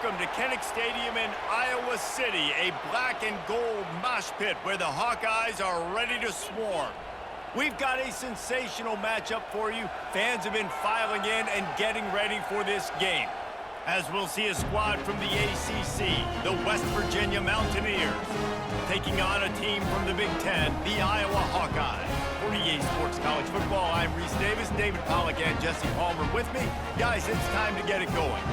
welcome to Kinnick Stadium in Iowa City, a black and gold mosh pit where the Hawkeyes are ready to swarm. We've got a sensational matchup for you. Fans have been filing in and getting ready for this game, as we'll see a squad from the ACC, the West Virginia Mountaineers, taking on a team from the Big Ten, the Iowa Hawkeyes. For EA Sports College Football, I'm Reese Davis, David Pollack, and Jesse Palmer with me. Guys, it's time to get it going.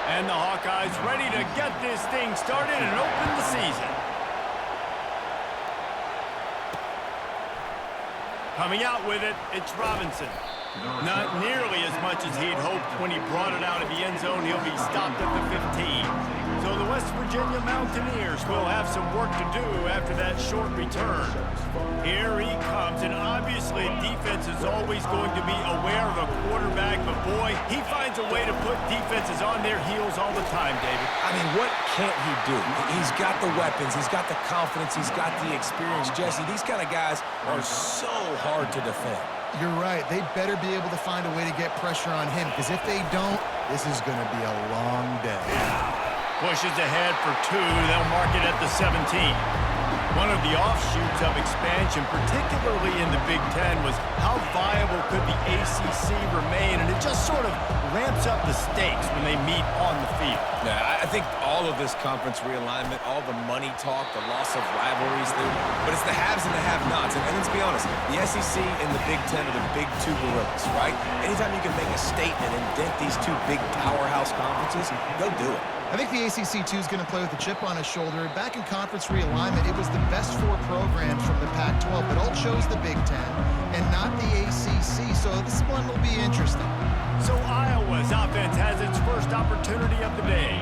And the Hawkeyes ready to get this thing started and open the season. Coming out with it, it's Robinson. Not nearly as much as he'd hoped when he brought it out of the end zone. He'll be stopped at the 15. So the West Virginia Mountaineers will have some work to do after that short return. Here he comes, and obviously defense is always going to be aware of a quarterback, but boy, he finds a way to put defenses on their heels all the time, David. I mean, what can't he do? He's got the weapons, he's got the confidence, he's got the experience. Jesse, these kind of guys are so hard to defend. You're right. They better be able to find a way to get pressure on him, because if they don't, this is going to be a long day. Pushes ahead for two. They'll mark it at the 17. One of the offshoots of expansion, particularly in the Big Ten, was how viable could the ACC remain, and it just sort of ramps up the stakes when they meet on the field. Yeah, I think all of this conference realignment, all the money talk, the loss of rivalries, but it's the haves and the have-nots. And let's be honest, the SEC and the Big Ten are the big two gorillas, right? Anytime you can make a statement and dent these two big powerhouse conferences, they'll do it. I think the ACC, too, is going to play with a chip on his shoulder. Back in conference realignment, it was the best four programs from the Pac-12 that all chose the Big Ten and not the ACC, so this one will be interesting. So Iowa's offense has its first opportunity of the day.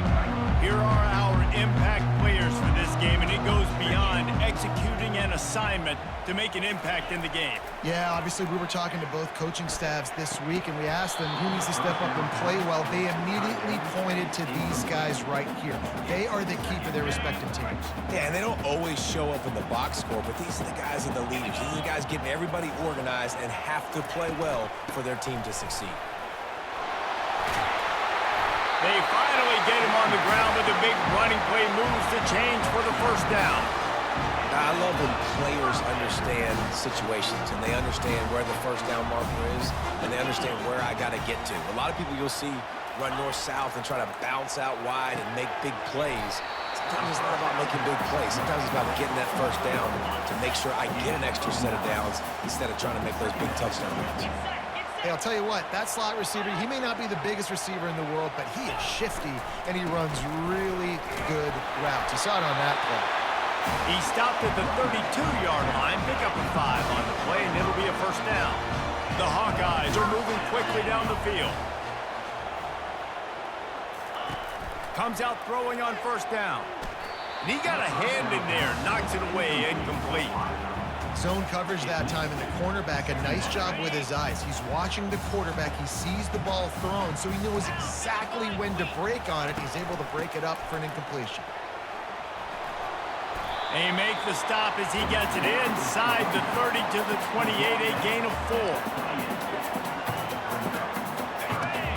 Here are our impact players for this game, and it goes beyond executing an assignment to make an impact in the game. Yeah, obviously we were talking to both coaching staffs this week, and we asked them who needs to step up and play well. They immediately pointed to these guys right here. They are the key for their respective teams. Yeah, and they don't always show up in the box score, but these are the guys that are the leaders. These are the guys getting everybody organized and have to play well for their team to succeed. They finally get him on the ground with a big running play, moves the change for the first down. I love when players understand situations and they understand where the first down marker is and they understand where I got to get to. A lot of people you'll see run north-south and try to bounce out wide and make big plays. Sometimes it's not about making big plays. Sometimes it's about getting that first down to make sure I get an extra set of downs instead of trying to make those big touchdown runs. Hey, I'll tell you what, that slot receiver, he may not be the biggest receiver in the world, but he is shifty, and he runs really good routes. You saw it on that play. He stopped at the 32-yard line, pick up a 5 on the play, and it'll be a first down. The Hawkeyes are moving quickly down the field. Comes out throwing on first down. And he got a hand in there, knocks it away, incomplete. Zone coverage that time, and the cornerback, a nice job with his eyes. He's watching the quarterback. He sees the ball thrown, so he knows exactly when to break on it. He's able to break it up for an incompletion. They make the stop as he gets it inside the 30 to the 28, a gain of 4.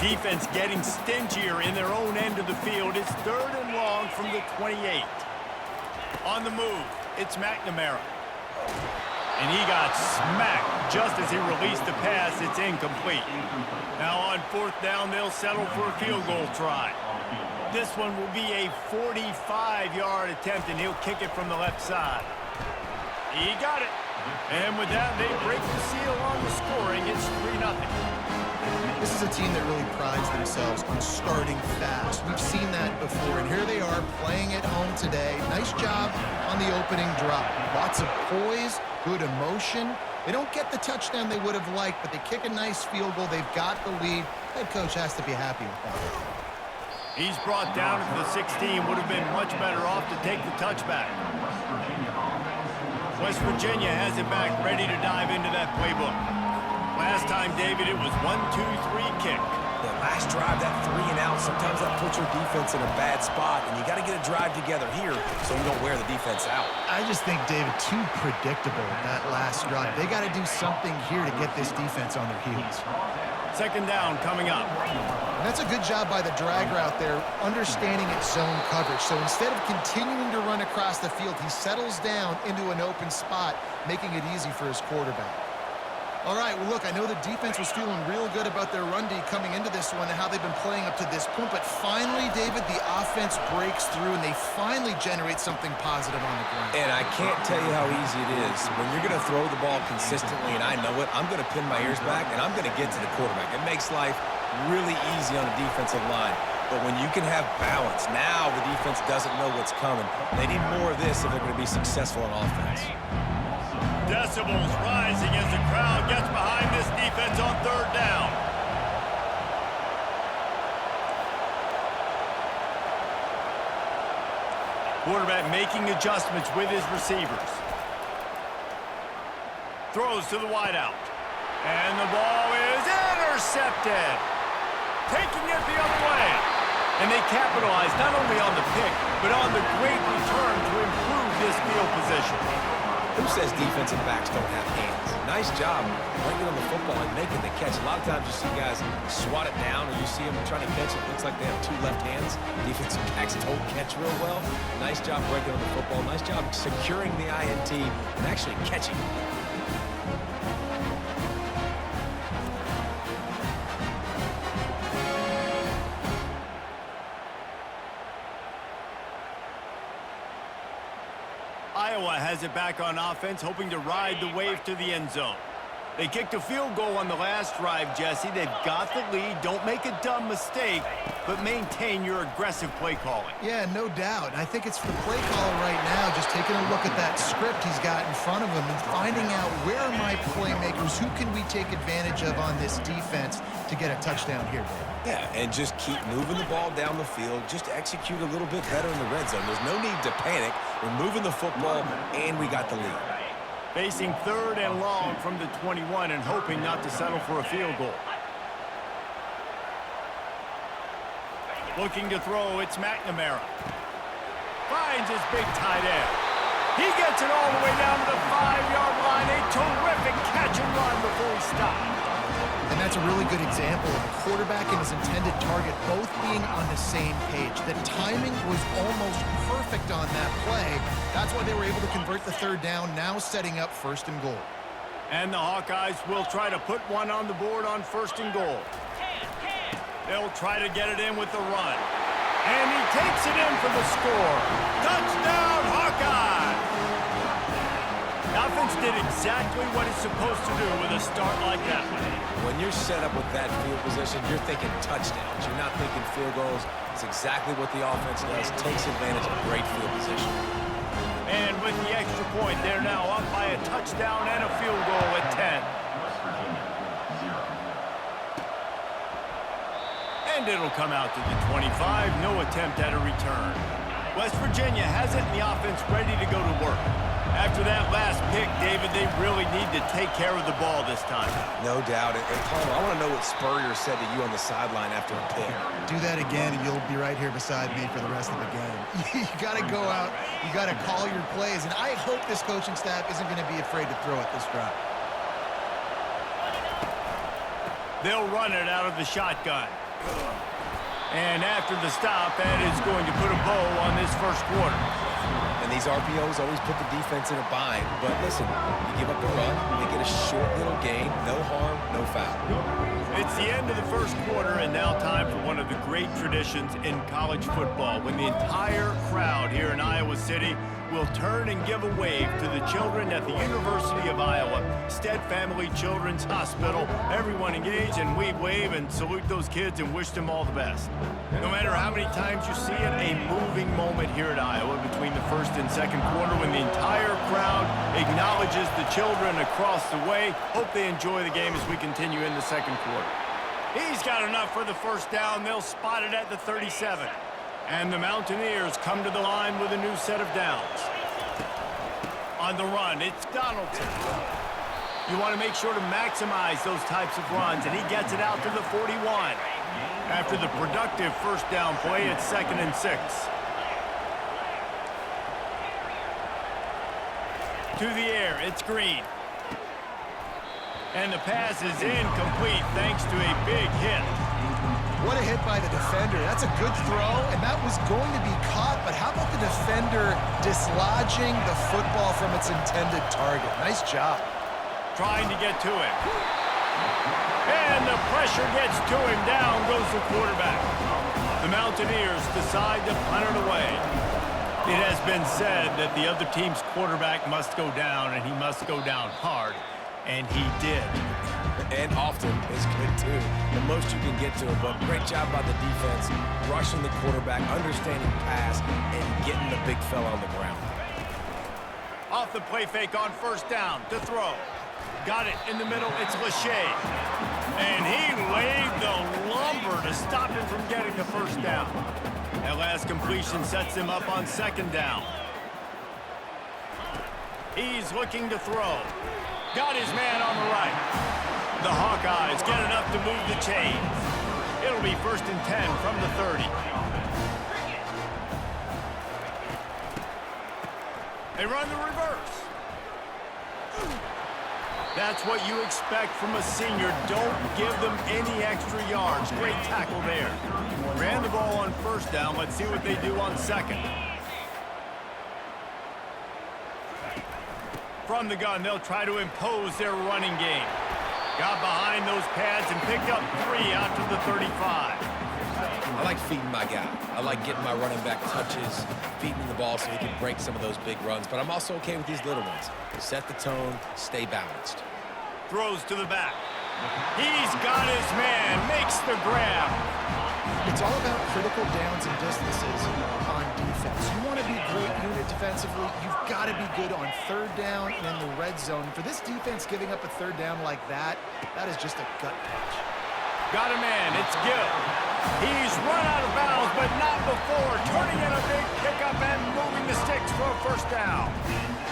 Defense getting stingier in their own end of the field. It's 3rd and long from the 28. On the move, it's McNamara. And he got smacked just as he released the pass. It's incomplete. Now on 4th down, they'll settle for a field goal try. This one will be a 45-yard attempt, and he'll kick it from the left side. He got it. And with that, they break the seal on the scoring. It's 3-0. This is a team that really prides themselves on starting fast. We've seen that before, and here they are playing at home today. Nice job on the opening drop. Lots of poise, good emotion. They don't get the touchdown they would have liked, but they kick a nice field goal. They've got the lead. Head coach has to be happy with that. He's brought down at the 16. Would have been much better off to take the touchback. West Virginia has it back, ready to dive into that playbook. Last time, David, it was 1-2-3 kick. The last drive, that 3 and out, sometimes that puts your defense in a bad spot, and you got to get a drive together here so you don't wear the defense out. I just think, David, too predictable that last drive. They got to do something here to get this defense on their heels. Second down coming up. And that's a good job by the drag route there, understanding its zone coverage. So instead of continuing to run across the field, he settles down into an open spot, making it easy for his quarterback. All right, well, look, I know the defense was feeling real good about their run D coming into this one and how they've been playing up to this point, but finally, David, the offense breaks through and they finally generate something positive on the ground. And I can't tell you how easy it is. When you're going to throw the ball consistently, and I know it, I'm going to pin my ears back, and I'm going to get to the quarterback. It makes life really easy on the defensive line. But when you can have balance, now the defense doesn't know what's coming. They need more of this if they're going to be successful on offense. Decibels rising as the crowd gets behind this defense on third down. Quarterback making adjustments with his receivers. Throws to the wideout. And the ball is intercepted. Taking it the other way. And they capitalize not only on the pick, but on the great return to improve this field position. Who says defensive backs don't have hands? Nice job bringing on the football and making the catch. A lot of times you see guys swat it down or you see them trying to catch it. It looks like they have 2 left hands. Defensive backs don't catch real well. Nice job breaking on the football. Nice job securing the INT and actually catching. Iowa has it back on offense, hoping to ride the wave to the end zone. They kicked a field goal on the last drive, Jesse. They've got the lead. Don't make a dumb mistake, but maintain your aggressive play calling. Yeah, no doubt. I think it's the play caller right now just taking a look at that script he's got in front of him and finding out where are my playmakers, who can we take advantage of on this defense to get a touchdown here, Dave. Yeah, and just keep moving the ball down the field. Just execute a little bit better in the red zone. There's no need to panic. We're moving the football, and we got the lead. Facing third and long from the 21 and hoping not to settle for a field goal. Looking to throw, it's McNamara. Finds his big tight end. He gets it all the way down to the 5-yard line. A terrific catch and run before he stopped. And that's a really good example of the quarterback and his intended target both being on the same page. The timing was almost perfect on that play. That's why they were able to convert the third down, now setting up first and goal. And the Hawkeyes will try to put one on the board on first and goal. They'll try to get it in with the run. And he takes it in for the score. Touchdown, Hawkeyes! The offense did exactly what it's supposed to do with a start like that one. When you're set up with that field position, you're thinking touchdowns. You're not thinking field goals. It's exactly what the offense does. Takes advantage of great field position. And with the extra point, they're now up by a touchdown and a field goal at 10. And it'll come out to the 25. No attempt at a return. West Virginia has it in the offense ready to go to work. After that last pick, David, they really need to take care of the ball this time. No doubt. And Paul, I want to know what Spurrier said to you on the sideline after a pick. Do that again, and you'll be right here beside me for the rest of the game. You got to go out. You got to call your plays, and I hope this coaching staff isn't going to be afraid to throw it this drive. They'll run it out of the shotgun. And after the stop, that is going to put a bow on this first quarter. And these RPOs always put the defense in a bind. But listen, you give up the run, they get a short little gain, no harm, no foul. It's the end of the first quarter, and now time for one of the great traditions in college football, when the entire crowd here in Iowa City will turn and give a wave to the children at the University of Iowa, Stead Family Children's Hospital. Everyone engage, and we wave and salute those kids and wish them all the best. No matter how many times you see it, a moving moment here at Iowa between the first and second quarter when the entire crowd acknowledges the children across the way. Hope they enjoy the game as we continue in the second quarter. He's got enough for the first down. They'll spot it at the 37. And the Mountaineers come to the line with a new set of downs. On the run, it's Donaldson. You want to make sure to maximize those types of runs, and he gets it out to the 41. After the productive first down play, it's 2nd and 6. To the air, it's Green. And the pass is incomplete thanks to a big hit. What a hit by the defender. That's a good throw, and that was going to be caught, but how about the defender dislodging the football from its intended target? Nice job. Trying to get to it. And the pressure gets to him. Down goes the quarterback. The Mountaineers decide to punt it away. It has been said that the other team's quarterback must go down, and he must go down hard, and he did. And often is good, too. The most you can get to him, but great job by the defense, rushing the quarterback, understanding pass, and getting the big fella on the ground. Off the play fake on first down to throw. Got it in the middle. It's Lachey. And he laid the lumber to stop him from getting the first down. That last completion sets him up on 2nd down. He's looking to throw. Got his man on the right. The Hawkeyes get enough to move the chains. It'll be 1st and 10 from the 30. They run the reverse. That's what you expect from a senior. Don't give them any extra yards. Great tackle there. Ran the ball on first down. Let's see what they do on 2nd. From the gun, they'll try to impose their running game. Got behind those pads and picked up 3 out to the 35. I like feeding my guy. I like getting my running back touches, feeding the ball so he can break some of those big runs. But I'm also okay with these little ones. Set the tone, stay balanced. Throws to the back. He's got his man, makes the grab. It's all about critical downs and distances on defense. You want to be a great unit defensively, you've got to be good on 3rd down and in the red zone. For this defense giving up a 3rd down like that, that is just a gut punch. Got a man, it's Gill. He's run out of bounds, but not before. Turning in a big pickup and moving the sticks for a first down.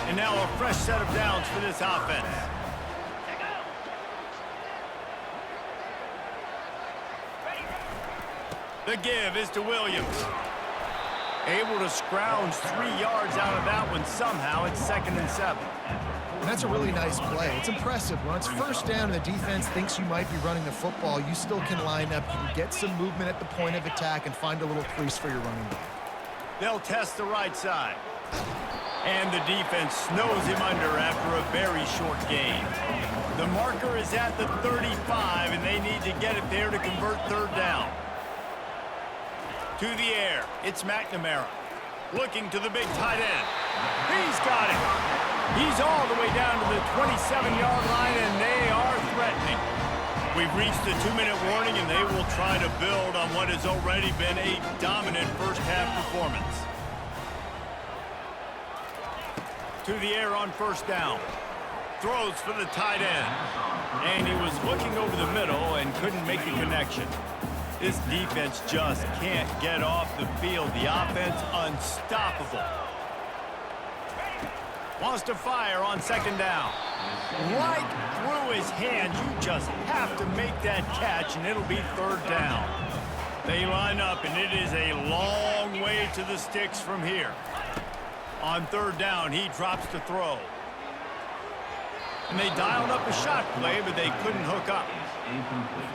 And now a fresh set of downs for this offense. The give is to Williams. Able to scrounge 3 yards out of that one somehow. It's 2nd and 7. And that's a really nice play. It's impressive. When it's first down and the defense thinks you might be running the football, you still can line up. You can get some movement at the point of attack and find a little crease for your running back. They'll test the right side. And the defense snows him under after a very short gain. The marker is at the 35, and they need to get it there to convert 3rd down. To the air, it's McNamara. Looking to the big tight end. He's got it. He's all the way down to the 27-yard line, and they are threatening. We've reached the 2-minute warning, and they will try to build on what has already been a dominant first-half performance. To the air on first down. Throws for the tight end. And he was looking over the middle and couldn't make the connection. This defense just can't get off the field. The offense unstoppable. Wants to fire on 2nd down. Right through his hand. You just have to make that catch, and it'll be 3rd down. They line up, and it is a long way to the sticks from here. On 3rd down, he drops to throw. And they dialed up a shot play, but they couldn't hook up.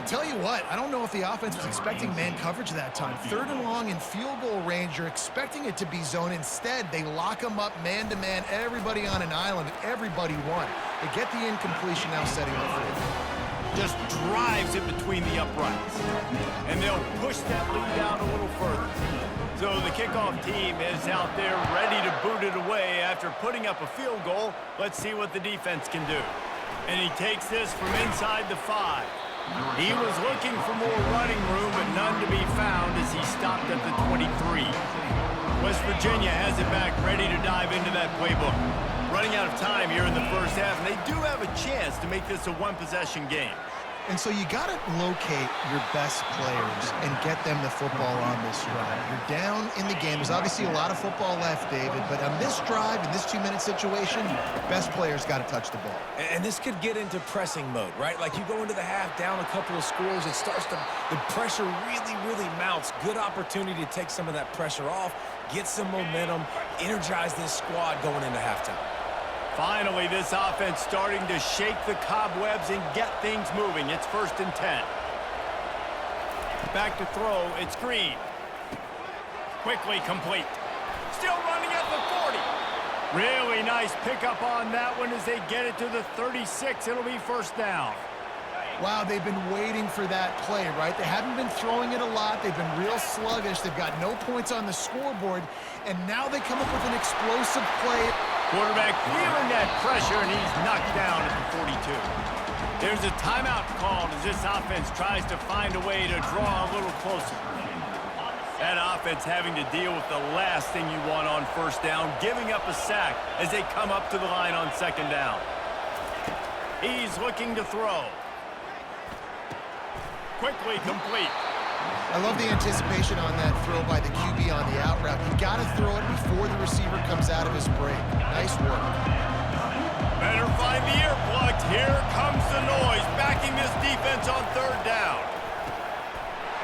Tell you what, I don't know if the offense was expecting man coverage that time. 3rd and long in field goal range, you're expecting it to be zone. Instead, they lock them up man-to-man, everybody on an island, and everybody won. They get the incompletion, now setting up for it. Just drives it between the uprights. And they'll push that lead out a little further. So the kickoff team is out there ready to boot it away after putting up a field goal. Let's see what the defense can do. And he takes this from inside the 5. He was looking for more running room, but none to be found as he stopped at the 23. West Virginia has it back, ready to dive into that playbook. Running out of time here in the first half, and they do have a chance to make this a one-possession game. And so you got to locate your best players and get them the football on this drive. You're down in the game. There's obviously a lot of football left, David, but on this drive, in this 2-minute situation, best players got to touch the ball. And this could get into pressing mode, right? Like you go into the half down a couple of scores, it starts to, the pressure really mounts. Good opportunity to take some of that pressure off, get some momentum, energize this squad going into halftime. Finally, this offense starting to shake the cobwebs and get things moving. It's 1st and 10. Back to throw. It's Green. Quickly complete. Still running at the 40. Really nice pickup on that one as they get it to the 36. It'll be 1st down. Wow, they've been waiting for that play, right? They haven't been throwing it a lot. They've been real sluggish. They've got no points on the scoreboard, and now they come up with an explosive play. Quarterback feeling that pressure, and he's knocked down at the 42. There's a timeout called as this offense tries to find a way to draw a little closer. That offense having to deal with the last thing you want on 1st down, giving up a sack as they come up to the line on 2nd down. He's looking to throw. Quickly complete. I love the anticipation on that throw by the QB on the out route. You got to throw it before the receiver comes out of his break. Nice work. Better find the earplugs. Here comes the noise, backing this defense on 3rd down.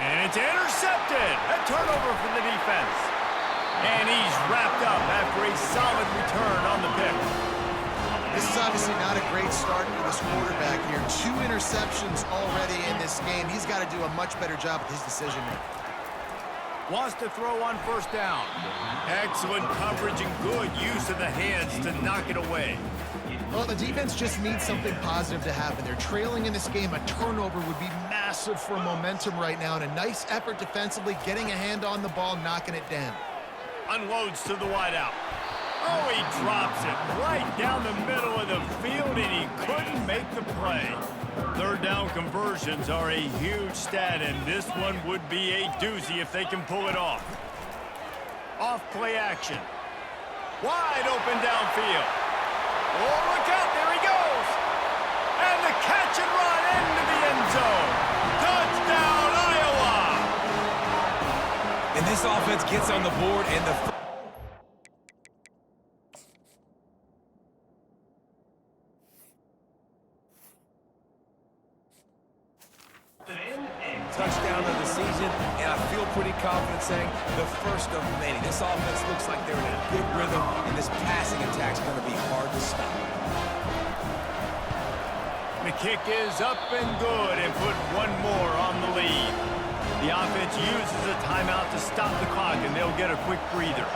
And it's intercepted. A turnover for the defense. And he's wrapped up after a solid return on the pick. This is obviously not a great start for this quarterback here. 2 interceptions already in this game. He's got to do a much better job with his decision making. Wants to throw on 1st down. Excellent coverage and good use of the hands to knock it away. Well, the defense just needs something positive to happen. They're trailing in this game. A turnover would be massive for momentum right now, and a nice effort defensively, getting a hand on the ball, knocking it down. Unloads to the wideout. Oh, he drops it right down the middle of the field, and he couldn't make the play. 3rd down conversions are a huge stat, and this one would be a doozy if they can pull it off. Off play action. Wide open downfield. Oh, look out, there he goes. And the catch and run into the end zone. Touchdown, Iowa. And this offense gets on the board, and the touchdown of the season, and I feel pretty confident saying the 1st of many. This offense looks like they're in a good rhythm, and this passing attack's going to be hard to stop. The kick is up and good and put one more on the lead. The offense uses a timeout to stop the clock, and they'll get a quick breather.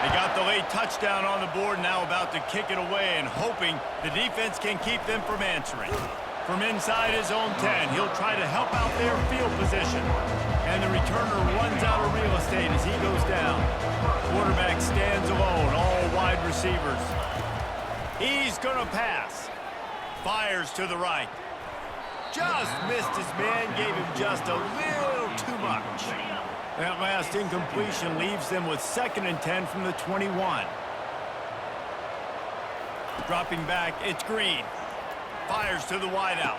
They got the late touchdown on the board, now about to kick it away and hoping the defense can keep them from answering. From inside his own 10, he'll try to help out their field position. And the returner runs out of real estate as he goes down. Quarterback stands alone, all wide receivers. He's going to pass. Fires to the right. Just missed his man, gave him just a little too much. That last incompletion leaves them with 2nd and 10 from the 21. Dropping back, it's Green. Fires to the wideout.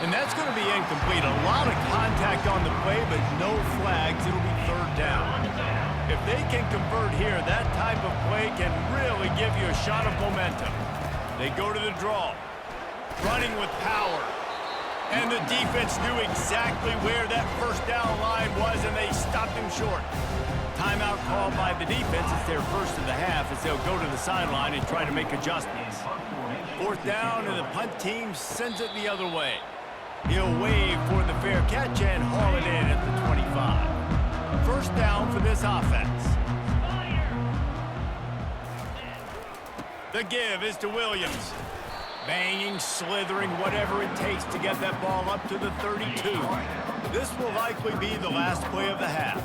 And that's going to be incomplete. A lot of contact on the play, but no flags. It'll be 3rd down. If they can convert here, that type of play can really give you a shot of momentum. They go to the draw. Running with power. And the defense knew exactly where that 1st down line was, and they stopped him short. Timeout called by the defense. It's their 1st of the half as they'll go to the sideline and try to make adjustments. 4th down, and the punt team sends it the other way. He'll wave for the fair catch and haul it in at the 25. 1st down for this offense. The give is to Williams. Banging, slithering, whatever it takes to get that ball up to the 32. This will likely be the last play of the half.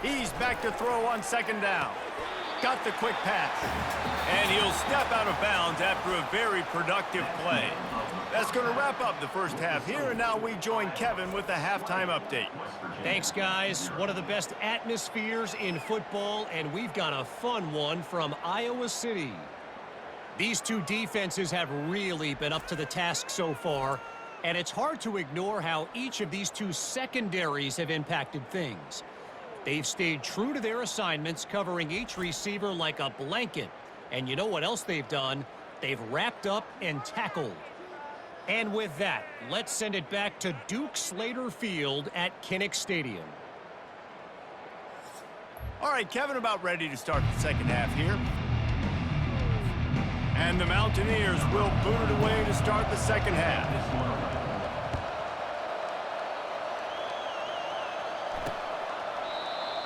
He's back to throw on 2nd down. Got the quick pass. And he'll step out of bounds after a very productive play. That's going to wrap up the 1st half here, and now we join Kevin with the halftime update. Thanks, guys. One of the best atmospheres in football, and we've got a fun one from Iowa City. These two defenses have really been up to the task so far, and it's hard to ignore how each of these two secondaries have impacted things. They've stayed true to their assignments, covering each receiver like a blanket. And you know what else they've done? They've wrapped up and tackled. And with that, let's send it back to Duke Slater Field at Kinnick Stadium. All right, Kevin, about ready to start the second half here. And the Mountaineers will boot it away to start the second half.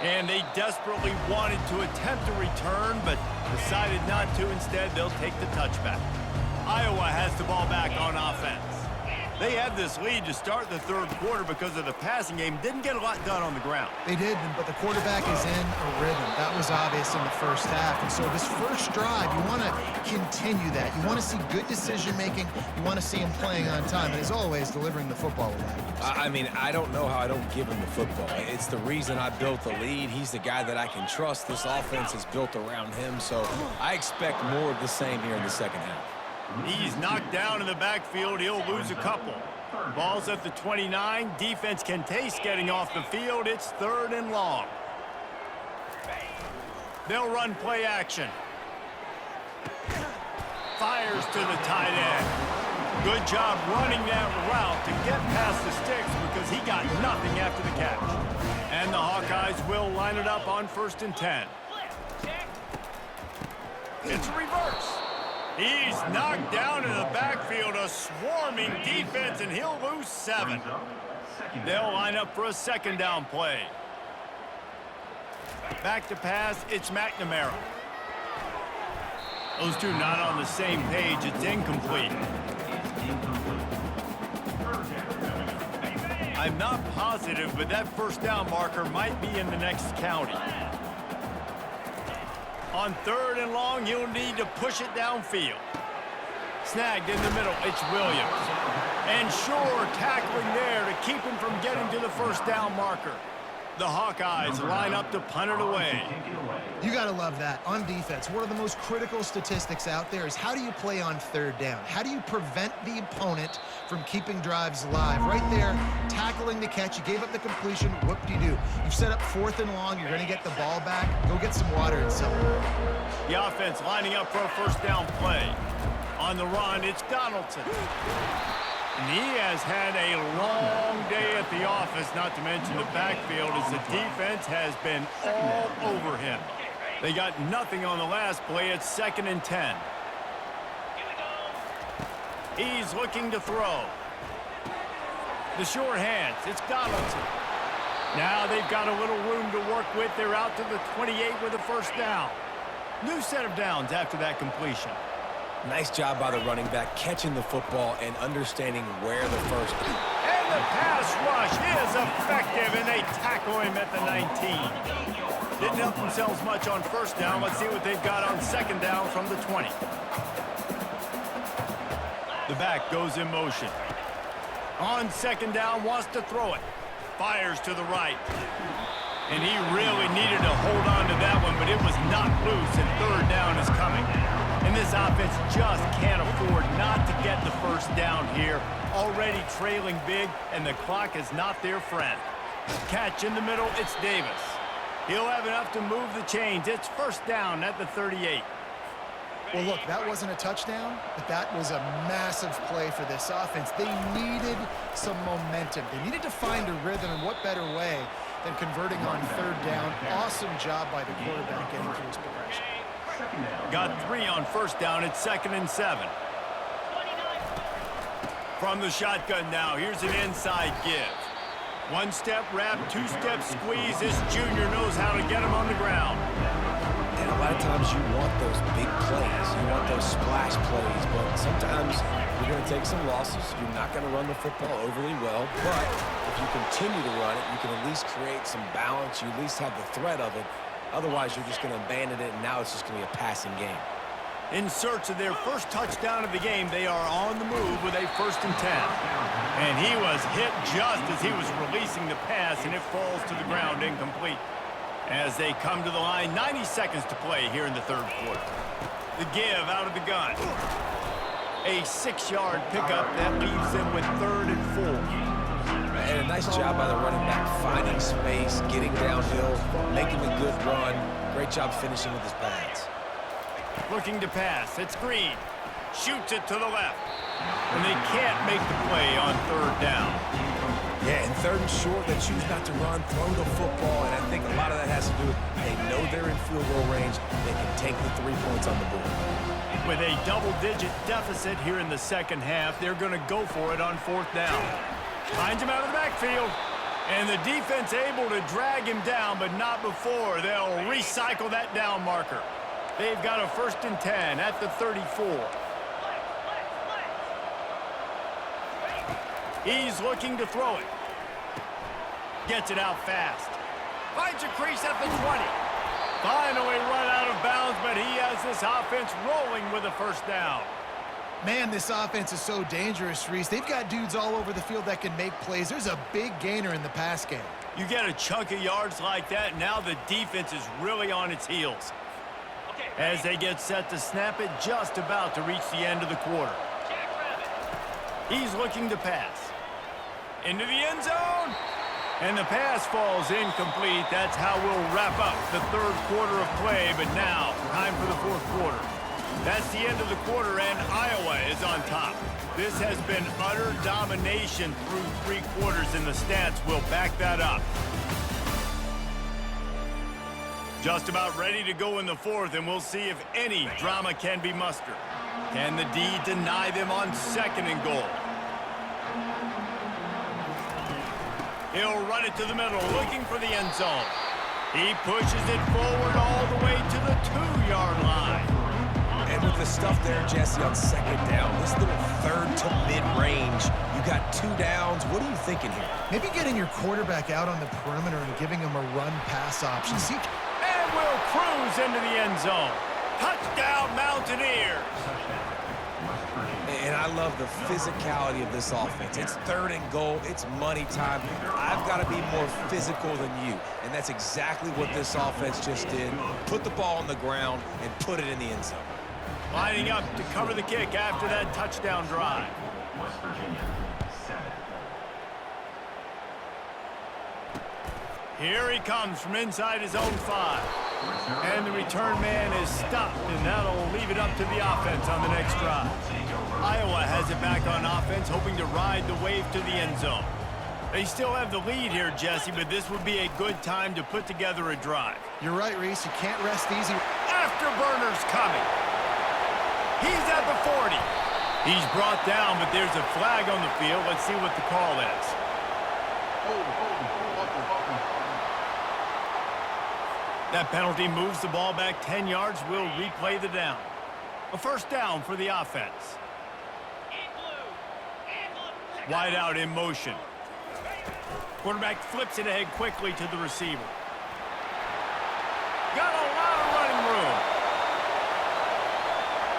And they desperately wanted to attempt a return, but decided not to. Instead, they'll take the touchback. Iowa has the ball back on offense. They had this lead to start the third quarter because of the passing game. Didn't get a lot done on the ground. They did, but the quarterback is in a rhythm. That was obvious in the first half. And so this first drive, you want to continue that. You want to see good decision-making. You want to see him playing on time. And as always, delivering the football with accuracy. I mean, I don't know how I don't give him the football. It's the reason I built the lead. He's the guy that I can trust. This offense is built around him. So I expect more of the same here in the second half. He's knocked down in the backfield. He'll lose a couple. Ball's at the 29. Defense can taste getting off the field. It's 3rd and long. They'll run play action. Fires to the tight end. Good job running that route to get past the sticks because he got nothing after the catch. And the Hawkeyes will line it up on 1st and 10. It's reverse. He's knocked down in the backfield, a swarming defense, and he'll lose 7. They'll line up for a second down play. Back to pass, it's McNamara. Those two not on the same page. It's incomplete. I'm not positive, but that first down marker might be in the next county. On 3rd and long, you'll need to push it downfield. Snagged in the middle, it's Williams. And Shore tackling there to keep him from getting to the first down marker. The Hawkeyes line up to punt it away. You got to love that. On defense, one of the most critical statistics out there is how do you play on 3rd down? How do you prevent the opponent from keeping drives alive? Right there, tackling the catch. You gave up the completion. Whoop-de-doo. You've set up 4th and long. You're going to get the ball back. Go get some water and celebrate. The offense lining up for a first down play. On the run, it's Donaldson. And he has had a long day at the office, not to mention the backfield, as the defense has been all over him. They got nothing on the last play. It's 2nd and 10. He's looking to throw. The short hands, it's Donaldson. Now they've got a little room to work with. They're out to the 28 with a first down. New set of downs after that completion. Nice job by the running back, catching the football and understanding where the first. And the pass rush is effective, and they tackle him at the 19. Didn't help themselves much on first down. Let's see what they've got on second down from the 20. The back goes in motion. On second down, wants to throw it. Fires to the right. And he really needed to hold on to that one, but it was not loose, and 3rd down is coming. And this offense just can't afford not to get the first down here. Already trailing big, and the clock is not their friend. Catch in the middle, it's Davis. He'll have enough to move the chains. It's first down at the 38. Well, look, that wasn't a touchdown, but that was a massive play for this offense. They needed some momentum. They needed to find a rhythm, and what better way than converting on 3rd down. Awesome job by the quarterback getting through his progression. Got 3 on first down. It's 2nd and 7. From the shotgun now, here's an inside give. 1-step wrap, 2-step squeeze. This junior knows how to get him on the ground. And a lot of times you want those big plays. You want those splash plays. But sometimes you're going to take some losses. You're not going to run the football overly well. But if you continue to run it, you can at least create some balance. You at least have the threat of it. Otherwise, you're just going to abandon it, and now it's just going to be a passing game. In search of their first touchdown of the game, they are on the move with a 1st and 10. And he was hit just as he was releasing the pass, and it falls to the ground incomplete. As they come to the line, 90 seconds to play here in the 3rd quarter. The give out of the gun. A 6-yard pickup that leaves them with 3rd and 4. And a nice job by the running back, finding space, getting downhill, making a good run. Great job finishing with his pads. Looking to pass. It's Green. Shoots it to the left. And they can't make the play on 3rd down. Yeah, and 3rd and short, they choose not to run, throw the football, and I think a lot of that has to do with they know they're in field goal range. They can take the 3 points on the board. With a double-digit deficit here in the second half, they're going to go for it on 4th down. Finds him out of the backfield. And the defense able to drag him down, but not before. They'll recycle that down marker. They've got a 1st and 10 at the 34. He's looking to throw it. Gets it out fast. Finds a crease at the 20. Finally run out of bounds, but he has this offense rolling with a 1st down. Man, this offense is so dangerous, Reese. They've got dudes all over the field that can make plays. There's a big gainer in the pass game. You get a chunk of yards like that, now the defense is really on its heels. As they get set to snap it, just about to reach the end of the quarter. He's looking to pass. Into the end zone. And the pass falls incomplete. That's how we'll wrap up the 3rd quarter of play. But now, time for the 4th quarter. That's the end of the quarter, and Iowa is on top. This has been utter domination through 3 quarters, and the stats will back that up. Just about ready to go in the 4th, and we'll see if any drama can be mustered. Can the D deny them on 2nd and goal? He'll run it to the middle, looking for the end zone. He pushes it forward all the way to the 2-yard line. And with the stuff there, Jesse, on 2nd down, this little 3rd to mid-range, you got 2 downs. What are you thinking here? Maybe getting your quarterback out on the perimeter and giving him a run-pass option. See, and will cruise into the end zone. Touchdown, Mountaineers. And I love the physicality of this offense. It's 3rd and goal. It's money time. I've got to be more physical than you. And that's exactly what this offense just did. Put the ball on the ground and put it in the end zone. Lining up to cover the kick after that touchdown drive. Here he comes from inside his own 5. And the return man is stopped, and that'll leave it up to the offense on the next drive. Iowa has it back on offense, hoping to ride the wave to the end zone. They still have the lead here, Jesse, but this would be a good time to put together a drive. you're right, Reese. You can't rest easy. Afterburner's coming. He's at the 40. He's brought down, but there's a flag on the field. Let's see what the call is. That penalty moves the ball back 10 yards. We'll replay the down. A 1st down for the offense. Wide out in motion. Quarterback flips it ahead quickly to the receiver. Got a lot of running room.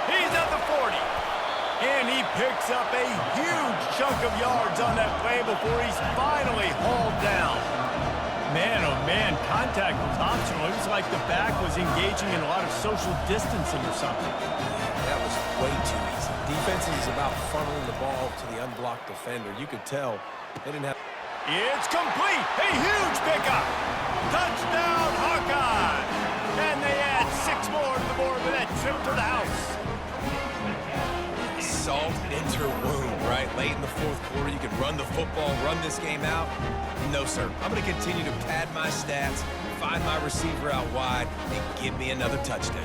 He's at the 40. And he picks up a huge chunk of yards on that play before he's finally hauled down. Man, oh man, contact was optional. It was like the back was engaging in a lot of social distancing or something. That was way too easy. Defense is about funneling the ball to the unblocked defender. You could tell they didn't have... It's complete. A huge pickup. Touchdown, Hawkeye. And they add 6 more to the board with that trip to the house. Salt into wound, right? Late in the 4th quarter, you could run the football, run this game out. No, sir. I'm going to continue to pad my stats, find my receiver out wide, and give me another touchdown.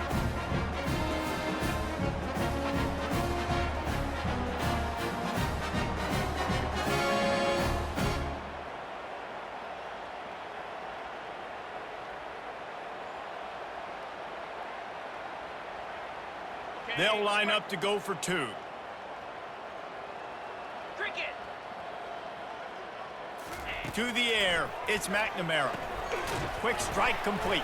They'll line up to go for 2. To the air, it's McNamara. Quick strike complete.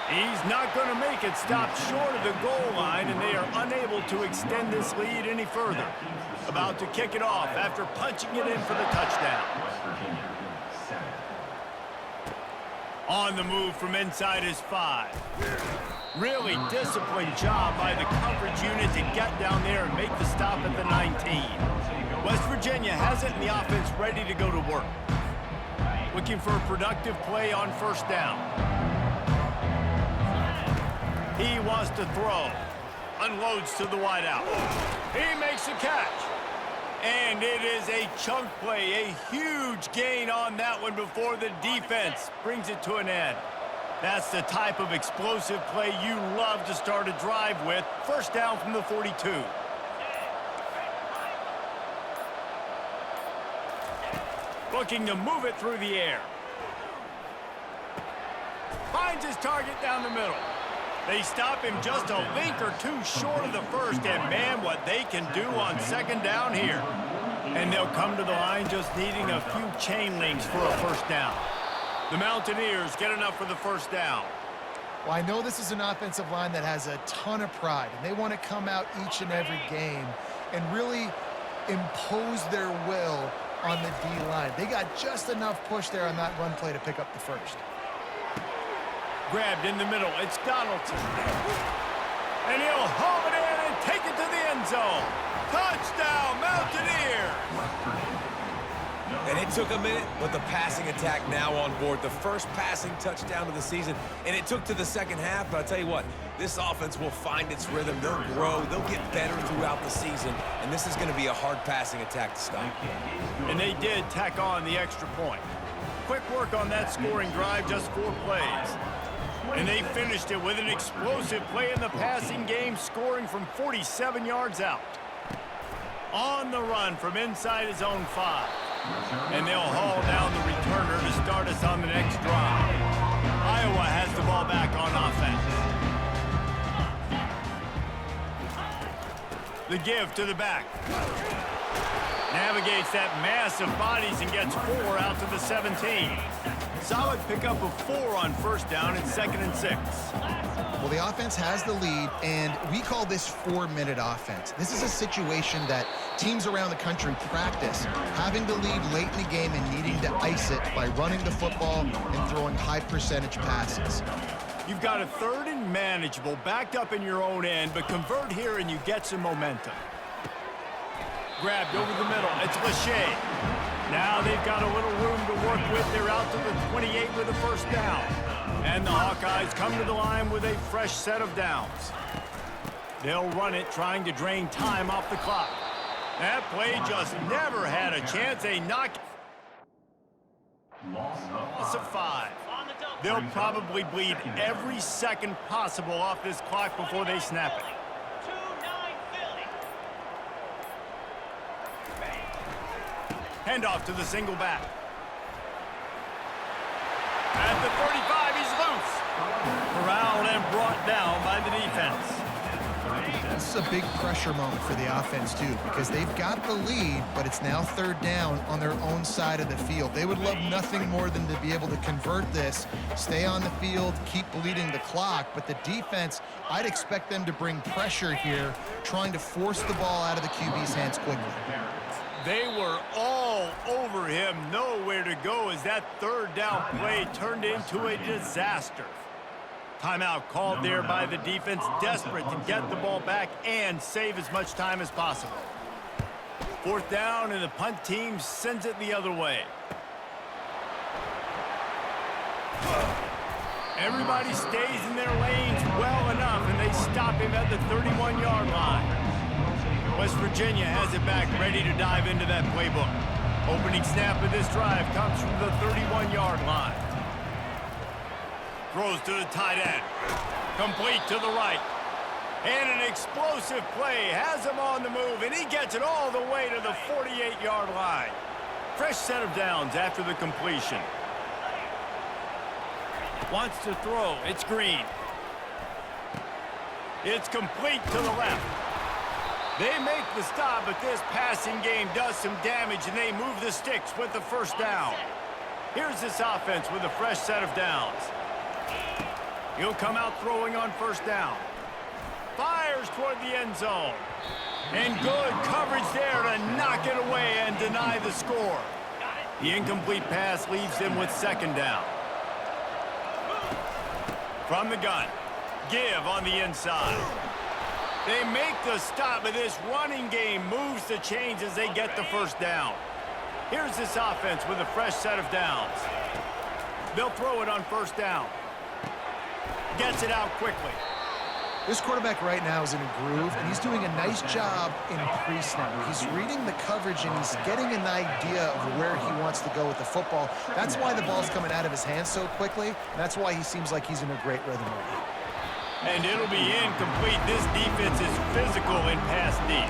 He's not going to make it. Stopped short of the goal line, and they are unable to extend this lead any further. About to kick it off after punching it in for the touchdown. On the move from inside his 5. Really disciplined job by the coverage unit to get down there and make the stop at the 19. West Virginia has it in the offense ready to go to work. Looking for a productive play on first down. He wants to throw. Unloads to the wideout. He makes a catch. And it is a chunk play, a huge gain on that one before the defense brings it to an end. That's the type of explosive play you love to start a drive with. First down from the 42. Looking to move it through the air. Finds his target down the middle. They stop him just a link or two short of the first, and man, what they can do on second down here. And they'll come to the line just needing a few chain links for a first down. The Mountaineers get enough for the first down. Well, I know this is an offensive line that has a ton of pride, and they want to come out each and every game and really impose their will on the D-line. They got just enough push there on that run play to pick up the first. Grabbed in the middle. It's Donaldson. And he'll haul it in and take it to the end zone. Touchdown, Mountaineers! And it took a minute, but the passing attack now on board. The first passing touchdown of the season, and it took to the second half, but I'll tell you what, this offense will find its rhythm. They'll grow. They'll get better throughout the season, and this is going to be a hard passing attack to stop. And they did tack on the extra point. Quick work on that scoring drive, just 4 plays. And they finished it with an explosive play in the passing game, scoring from 47 yards out. On the run from inside his own 5. And they'll haul down the returner to start us on the next drive. Iowa has the ball back on offense. The give to the back. Navigates that mass of bodies and gets 4 out to the 17. Solid pickup of 4 on first down and 2nd and 6. Well, the offense has the lead, and we call this 4-minute offense. This is a situation that teams around the country practice, having the lead late in the game and needing to ice it by running the football and throwing high-percentage passes. You've got a 3rd and manageable, backed up in your own end, but convert here and you get some momentum. Grabbed over the middle. It's Lachey. Now they've got a little room to work with. They're out to the 28 with a first down. And the Hawkeyes come to the line with a fresh set of downs. They'll run it, trying to drain time off the clock. That play just never had a chance. A knock. Loss of 5. They'll probably bleed every second possible off this clock before they snap it. Handoff to the single back. At the 35, he's loose. Corralled and brought down by the defense. This is a big pressure moment for the offense, too, because they've got the lead, but it's now 3rd down on their own side of the field. They would love nothing more than to be able to convert this, stay on the field, keep bleeding the clock, but the defense, I'd expect them to bring pressure here, trying to force the ball out of the QB's hands quickly. They were all over him, nowhere to go as that 3rd down play turned into a disaster. Timeout called there by the defense, desperate to get the ball back and save as much time as possible. 4th down, and the punt team sends it the other way. Everybody stays in their lanes well enough, and they stop him at the 31-yard line. West Virginia has it back, ready to dive into that playbook. Opening snap of this drive comes from the 31-yard line. Throws to the tight end. Complete to the right. And an explosive play has him on the move, and he gets it all the way to the 48-yard line. Fresh set of downs after the completion. Wants to throw. It's Green. It's complete to the left. They make the stop, but this passing game does some damage, and they move the sticks with the first down. Here's this offense with a fresh set of downs. He'll come out throwing on first down. Fires toward the end zone. And good coverage there to knock it away and deny the score. The incomplete pass leaves them with 2nd down. From the gun. Give on the inside. They make the stop, but this running game moves the chains as they get the first down. Here's this offense with a fresh set of downs. They'll throw it on first down. Gets it out quickly. This quarterback right now is in a groove, and he's doing a nice job in pre-snap. He's reading the coverage, and he's getting an idea of where he wants to go with the football. That's why the ball's coming out of his hands so quickly, and that's why he seems like he's in a great rhythm right now. And it'll be incomplete. This defense is physical in pass deep.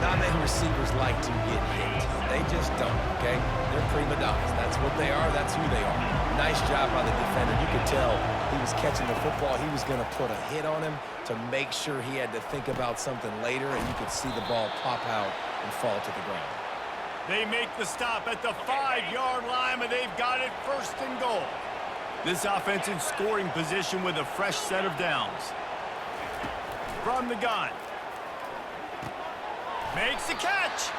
Not many receivers like to get hit. They just don't, okay? They're prima donnas. That's what they are. That's who they are. Nice job by the defender. You could tell he was catching the football. He was going to put a hit on him to make sure he had to think about something later, and you could see the ball pop out and fall to the ground. They make the stop at the 5-yard line, but they've got it first and goal. This offense in scoring position with a fresh set of downs. From the gun. Makes the catch.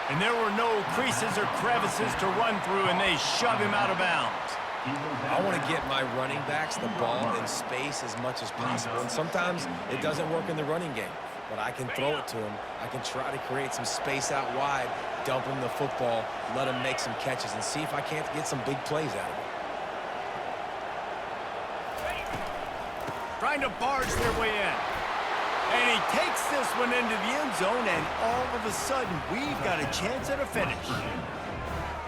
And there were no creases or crevices to run through, and they shove him out of bounds. I want to get my running backs the ball in space as much as possible. And sometimes it doesn't work in the running game, but I can throw it to him. I can try to create some space out wide, dump him the football, let him make some catches, and see if I can't get some big plays out of him. Trying to barge their way in. And he takes this one into the end zone, and all of a sudden, we've got a chance at a finish.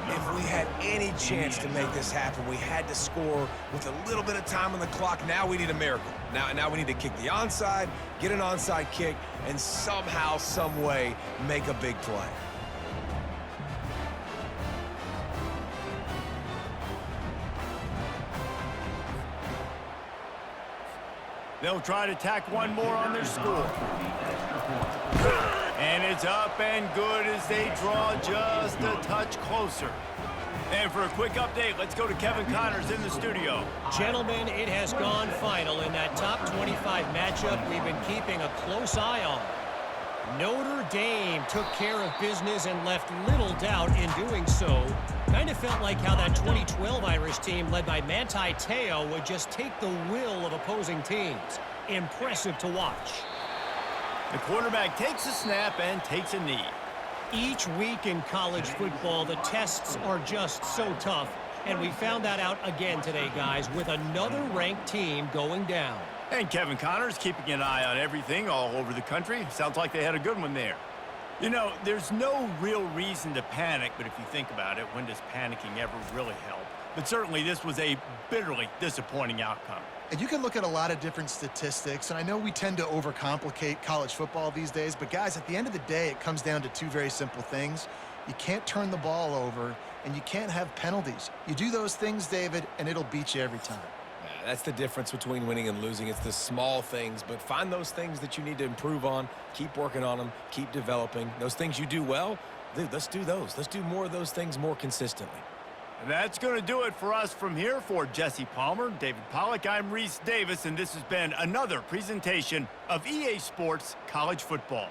If we had any chance to make this happen, we had to score with a little bit of time on the clock. Now we need a miracle. Now we need to kick the onside, get an onside kick, and somehow, some way, make a big play. They'll try to tack one more on their score. And it's up and good as they draw just a touch closer. And for a quick update, let's go to Kevin Connors in the studio. Gentlemen, it has gone final in that top 25 matchup we've been keeping a close eye on. Notre Dame took care of business and left little doubt in doing so. Kind of felt like how that 2012 Irish team led by Manti Te'o would just take the will of opposing teams. Impressive to watch. The quarterback takes a snap and takes a knee. Each week in college football, the tests are just so tough. And we found that out again today, guys, with another ranked team going down. And Kevin Connors keeping an eye on everything all over the country. Sounds like they had a good one there. You know, there's no real reason to panic, but if you think about it, when does panicking ever really help? But certainly this was a bitterly disappointing outcome. And you can look at a lot of different statistics, and I know we tend to overcomplicate college football these days, but guys, at the end of the day, it comes down to two very simple things. You can't turn the ball over, and you can't have penalties. You do those things, David, and it'll beat you every time. That's the difference between winning and losing. It's the small things, but find those things that you need to improve on. Keep working on them. Keep developing. Those things you do well, dude, let's do those. Let's do more of those things more consistently. And that's going to do it for us from here. For Jesse Palmer, David Pollack, I'm Reese Davis, and this has been another presentation of EA Sports College Football.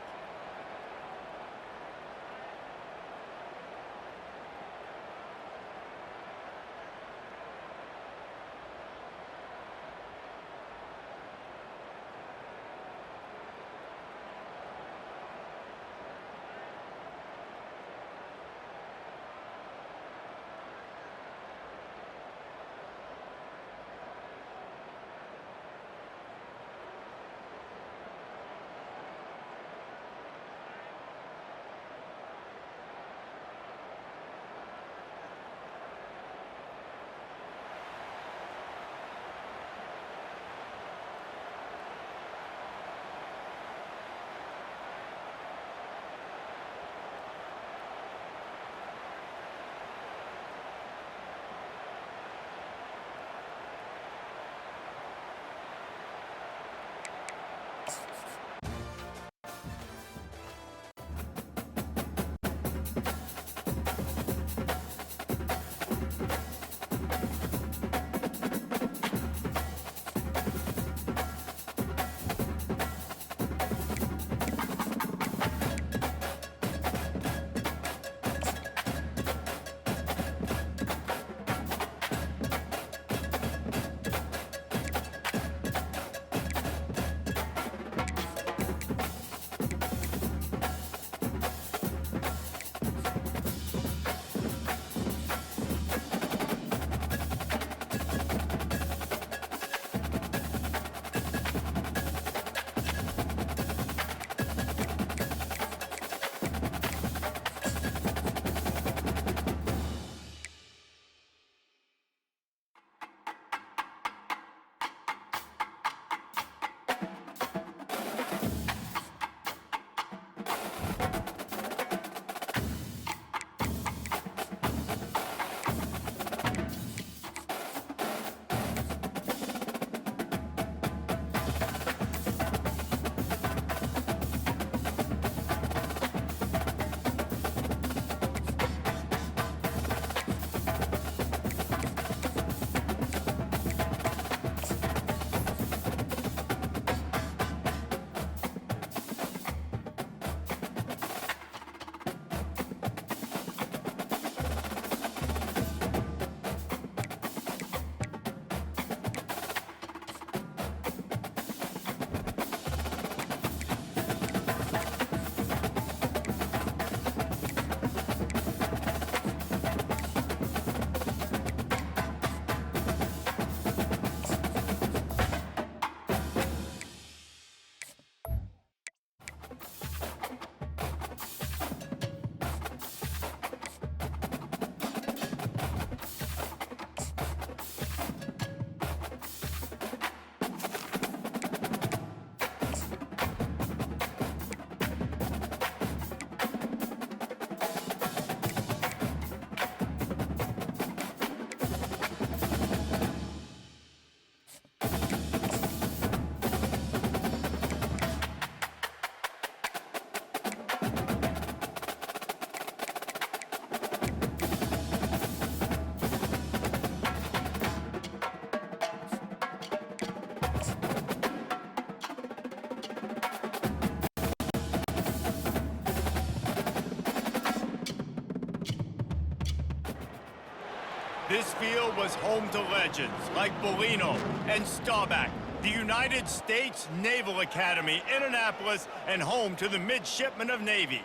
This field was home to legends like Bolino and Staubach, the United States Naval Academy in Annapolis, and home to the Midshipmen of Navy.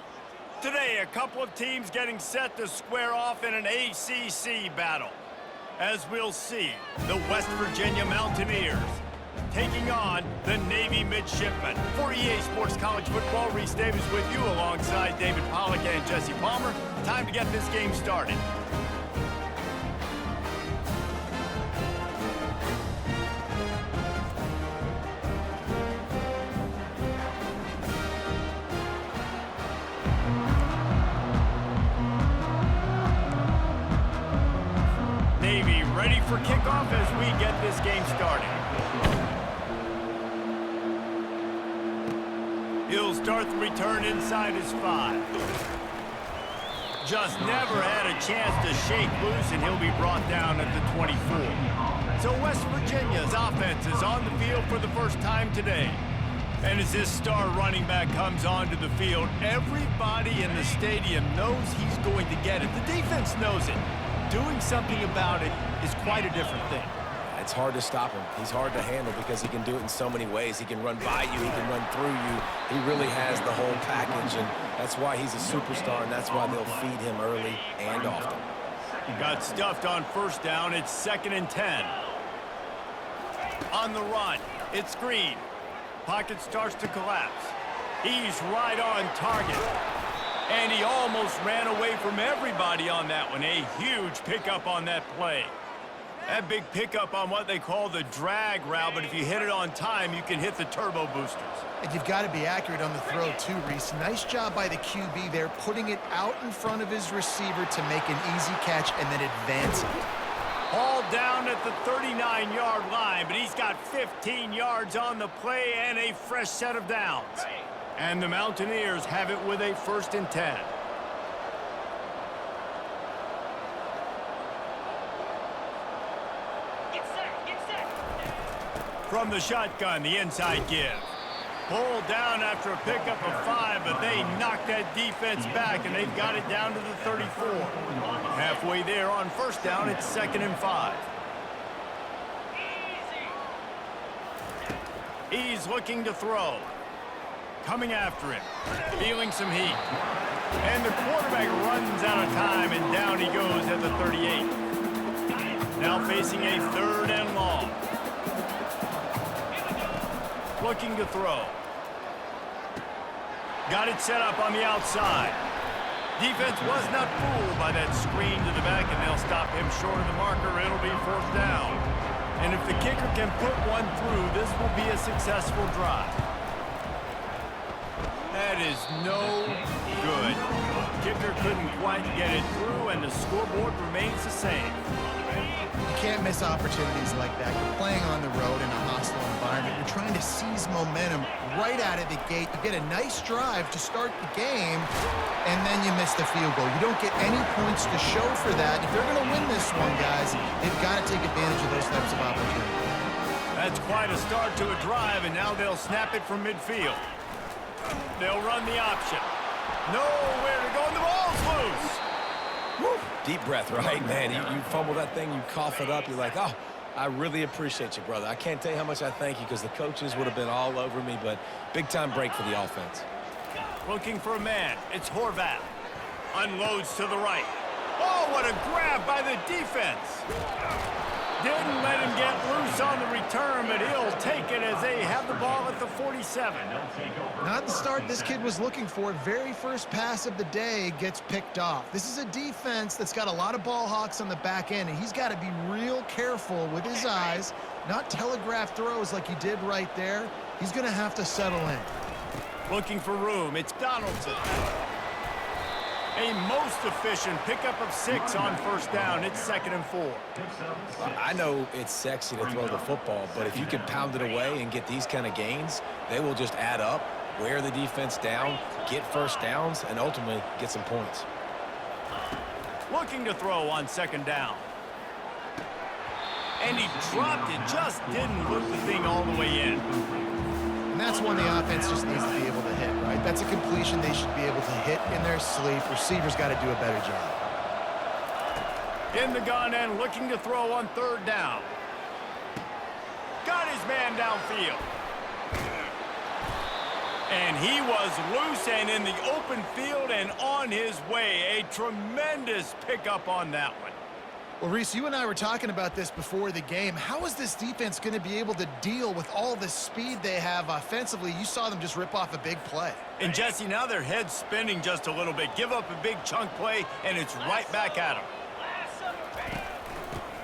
Today, a couple of teams getting set to square off in an ACC battle. As we'll see, the West Virginia Mountaineers taking on the Navy Midshipmen. For EA Sports College Football, Reese Davis with you alongside David Pollack and Jesse Palmer. Time to get this game started. Navy ready for kickoff as we get this game started. He'll start the return inside his 5. Just never had a chance to shake loose, and he'll be brought down at the 24. So West Virginia's offense is on the field for the first time today. And as this star running back comes onto the field, everybody in the stadium knows he's going to get it. The defense knows it. Doing something about it is quite a different thing. It's hard to stop him. He's hard to handle because he can do it in so many ways. He can run by you. He can run through you. He really has the whole package, and that's why he's a superstar, and that's why they'll feed him early and often. Got stuffed on first down. It's 2nd and 10. On the run, it's Green. Pocket starts to collapse. He's right on target. And he almost ran away from everybody on that one. A huge pickup on that play. That big pickup on what they call the drag route, but if you hit it on time, you can hit the turbo boosters. And you've got to be accurate on the throw too, Reese. Nice job by the QB there, putting it out in front of his receiver to make an easy catch and then advance it. Hauled down at the 39-yard line, but he's got 15 yards on the play and a fresh set of downs. And the Mountaineers have it with a 1st and 10. From the shotgun, the inside give. Pulled down after a pickup of 5, but they knocked that defense back, and they've got it down to the 34. Halfway there on first down, it's 2nd and 5. He's looking to throw. Coming after him, feeling some heat. And the quarterback runs out of time, and down he goes at the 38. Now facing a 3rd and long. Looking to throw. Got it set up on the outside. Defense was not fooled by that screen to the back, and they'll stop him short of the marker. It'll be 4th down. And if the kicker can put one through, this will be a successful drive. That is no good. Kicker couldn't quite get it through, and the scoreboard remains the same. You can't miss opportunities like that. You're playing on the road in a hostile environment. You're trying to seize momentum right out of the gate. You get a nice drive to start the game, and then you miss the field goal. You don't get any points to show for that. If they're going to win this one, guys, they've got to take advantage of those types of opportunities. That's quite a start to a drive, and now they'll snap it from midfield. They'll run the option. Nowhere to go, and the ball's loose. Woo. Deep breath, right? Man, you fumble that thing, you cough it up, you're like, oh, I really appreciate you, brother. I can't tell you how much I thank you because the coaches would have been all over me, but big-time break for the offense. Looking for a man. It's Horvath. Unloads to the right. Oh, what a grab by the defense. Didn't let him get loose on the return, but he'll take it as they have the ball at the 47. Not the start this kid was looking for. Very first pass of the day gets picked off. This is a defense that's got a lot of ball hawks on the back end, and he's got to be real careful with his eyes, not telegraph throws like he did right there. He's going to have to settle in. Looking for room. It's Donaldson. A most efficient pickup of 6 on first down. It's 2nd and 4. I know it's sexy to throw the football, but if you can pound it away and get these kind of gains, they will just add up, wear the defense down, get first downs, and ultimately get some points. Looking to throw on 2nd down. And he dropped it, just didn't look the thing all the way in. And that's one the offense just needs to be able to hit, right? That's a completion they should be able to hit in their sleep. Receivers got to do a better job. In the gun and looking to throw on third down. Got his man downfield. And he was loose and in the open field and on his way. A tremendous pickup on that one. Well, Reese, you and I were talking about this before the game. How is this defense going to be able to deal with all the speed they have offensively? You saw them just rip off a big play. And, Jesse, now their head's spinning just a little bit. Give up a big chunk play, and it's right back at them.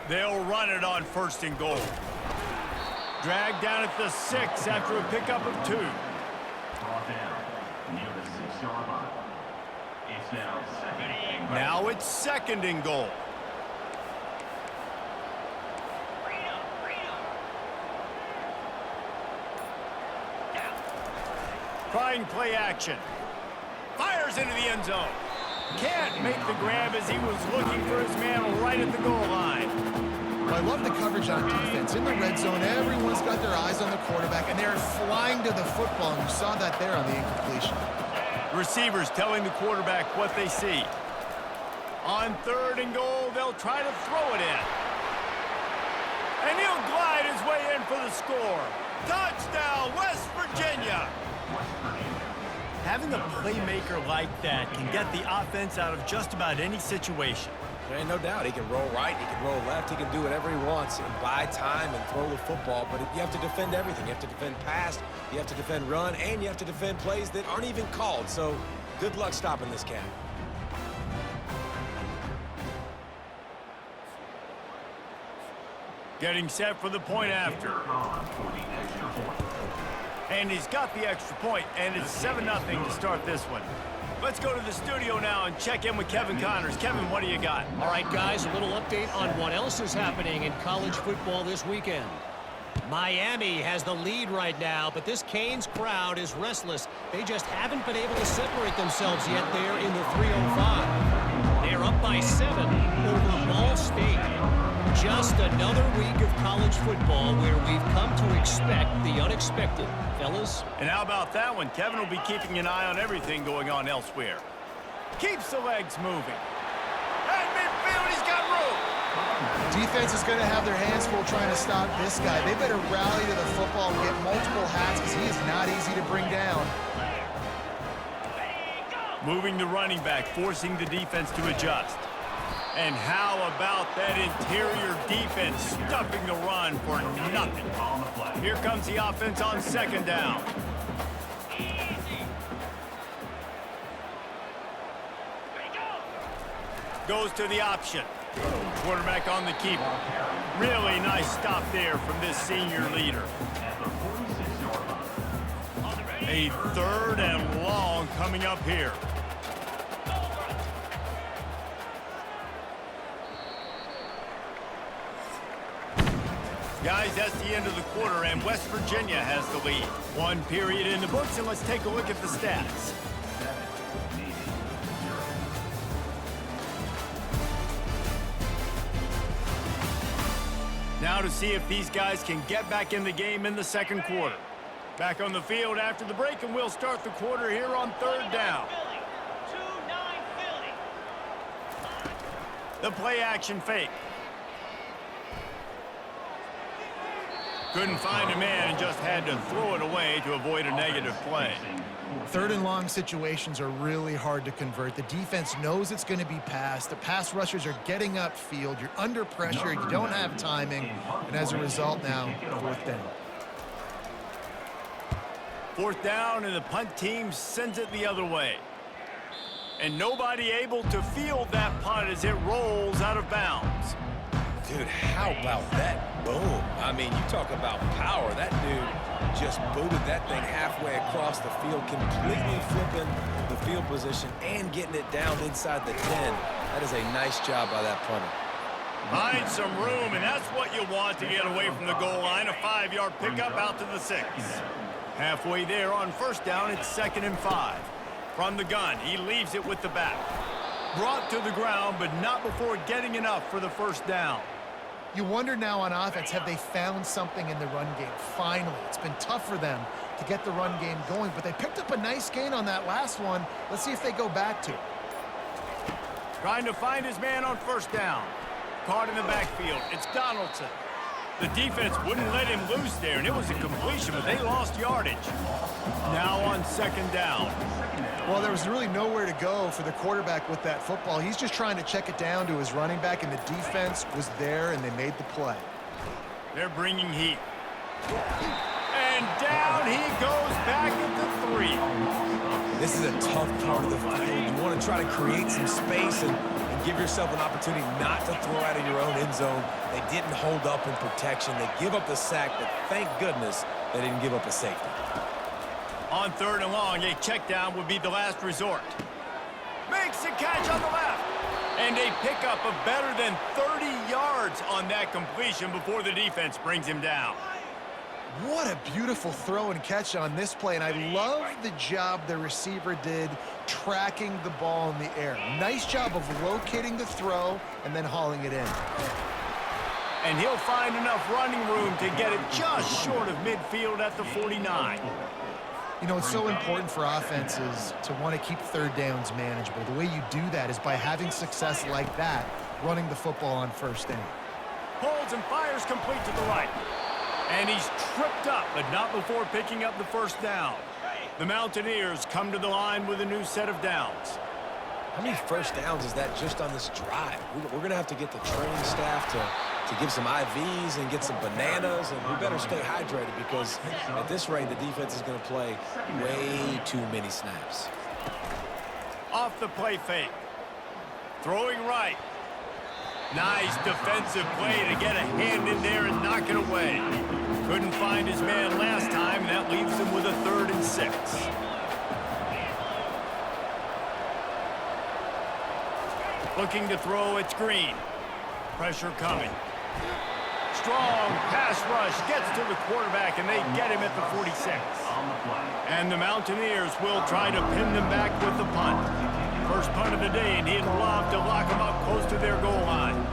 They'll run it on first and goal. Dragged down at the 6 after a pickup of 2. Now it's second and goal. Trying play action. Fires into the end zone. Can't make the grab as he was looking for his man right at the goal line. Well, I love the coverage on defense. In the red zone, everyone's got their eyes on the quarterback, and they're flying to the football, and you saw that there on the incompletion. Receivers telling the quarterback what they see. On third and goal, they'll try to throw it in. And he'll glide his way in for the score. Touchdown, West Virginia! Having a playmaker like that can get the offense out of just about any situation. There ain't no doubt. He can roll right, he can roll left, he can do whatever he wants and buy time and throw the football, but you have to defend everything. You have to defend pass, you have to defend run, and you have to defend plays that aren't even called. So good luck stopping this cat. Getting set for the point after. And he's got the extra point, and it's 7-0 to start this one. Let's go to the studio now and check in with Kevin Connors. Kevin, what do you got? All right, guys, a little update on what else is happening in college football this weekend. Miami has the lead right now, but this Canes crowd is restless. They just haven't been able to separate themselves yet there in the 305. They're up by 7 over Ball State. Just another week of college football where we've come to expect the unexpected, fellas. And how about that one? Kevin will be keeping an eye on everything going on elsewhere. Keeps the legs moving. At midfield, he's got room. Defense is going to have their hands full trying to stop this guy. They better rally to the football and get multiple hats because he is not easy to bring down. Moving the running back, forcing the defense to adjust. And how about that interior defense stuffing the run for nothing? Here comes the offense on second down. Goes to the option. Quarterback on the keeper. Really nice stop there from this senior leader. A third and long coming up here. Guys, that's the end of the quarter, and West Virginia has the lead. One period in the books, and let's take a look at the stats. Now to see if these guys can get back in the game in the second quarter. Back on the field after the break, and we'll start the quarter here on third down. The play action fake. Couldn't find a man and just had to throw it away to avoid a negative play. Third and long situations are really hard to convert. The defense knows it's going to be passed. The pass rushers are getting upfield. You're under pressure. You don't have timing. And as a result now, fourth down. Fourth down, and the punt team sends it the other way. And nobody able to field that punt as it rolls out of bounds. Dude, how about that boom? I mean, you talk about power. That dude just booted that thing halfway across the field, completely flipping the field position and getting it down inside the 10. That is a nice job by that punter. Find some room, and that's what you want to get away from the goal line. A 5-yard pickup out to the 6. Halfway there on first down, it's 2nd and 5. From the gun, he leaves it with the back. Brought to the ground, but not before getting enough for the first down. You wonder now on offense, have they found something in the run game? Finally, it's been tough for them to get the run game going, but they picked up a nice gain on that last one. Let's see if they go back to it. Trying to find his man on first down. caught in the backfield. It's Donaldson. The defense wouldn't let him loose there, and it was a completion, but they lost yardage. Now on second down. Well, there was really nowhere to go for the quarterback with that football. He's just trying to check it down to his running back, and the defense was there, and they made the play. They're bringing heat. And down he goes back at the 3. This is a tough part of the field. You want to try to create some space and give yourself an opportunity not to throw out of your own end zone. They didn't hold up in protection. They give up the sack, but thank goodness they didn't give up a safety. On third and long, a check down would be the last resort. Makes the catch on the left. And a pickup of better than 30 yards on that completion before the defense brings him down. What a beautiful throw and catch on this play, and I love the job the receiver did tracking the ball in the air. Nice job of locating the throw and then hauling it in. And he'll find enough running room to get it just short of midfield at the 49. You know, it's so important for offenses to want to keep third downs manageable. The way you do that is by having success like that, running the football on first down. Holds and fires complete to the right. And he's tripped up, but not before picking up the first down. The Mountaineers come to the line with a new set of downs. How many first downs is that just on this drive? We're going to have to get the training staff to give some IVs and get some bananas, and we better stay hydrated because at this rate, the defense is going to play way too many snaps. Off the play fake. Throwing right. Nice defensive play to get a hand in there and knock it away. Couldn't find his man last time, and that leaves him with a 3rd and 6. Looking to throw, it's Green. Pressure coming. Strong pass rush gets to the quarterback, and they get him at the 46. And the Mountaineers will try to pin them back with the punt. First punt of the day, and he'd love to lock them up close to their goal line.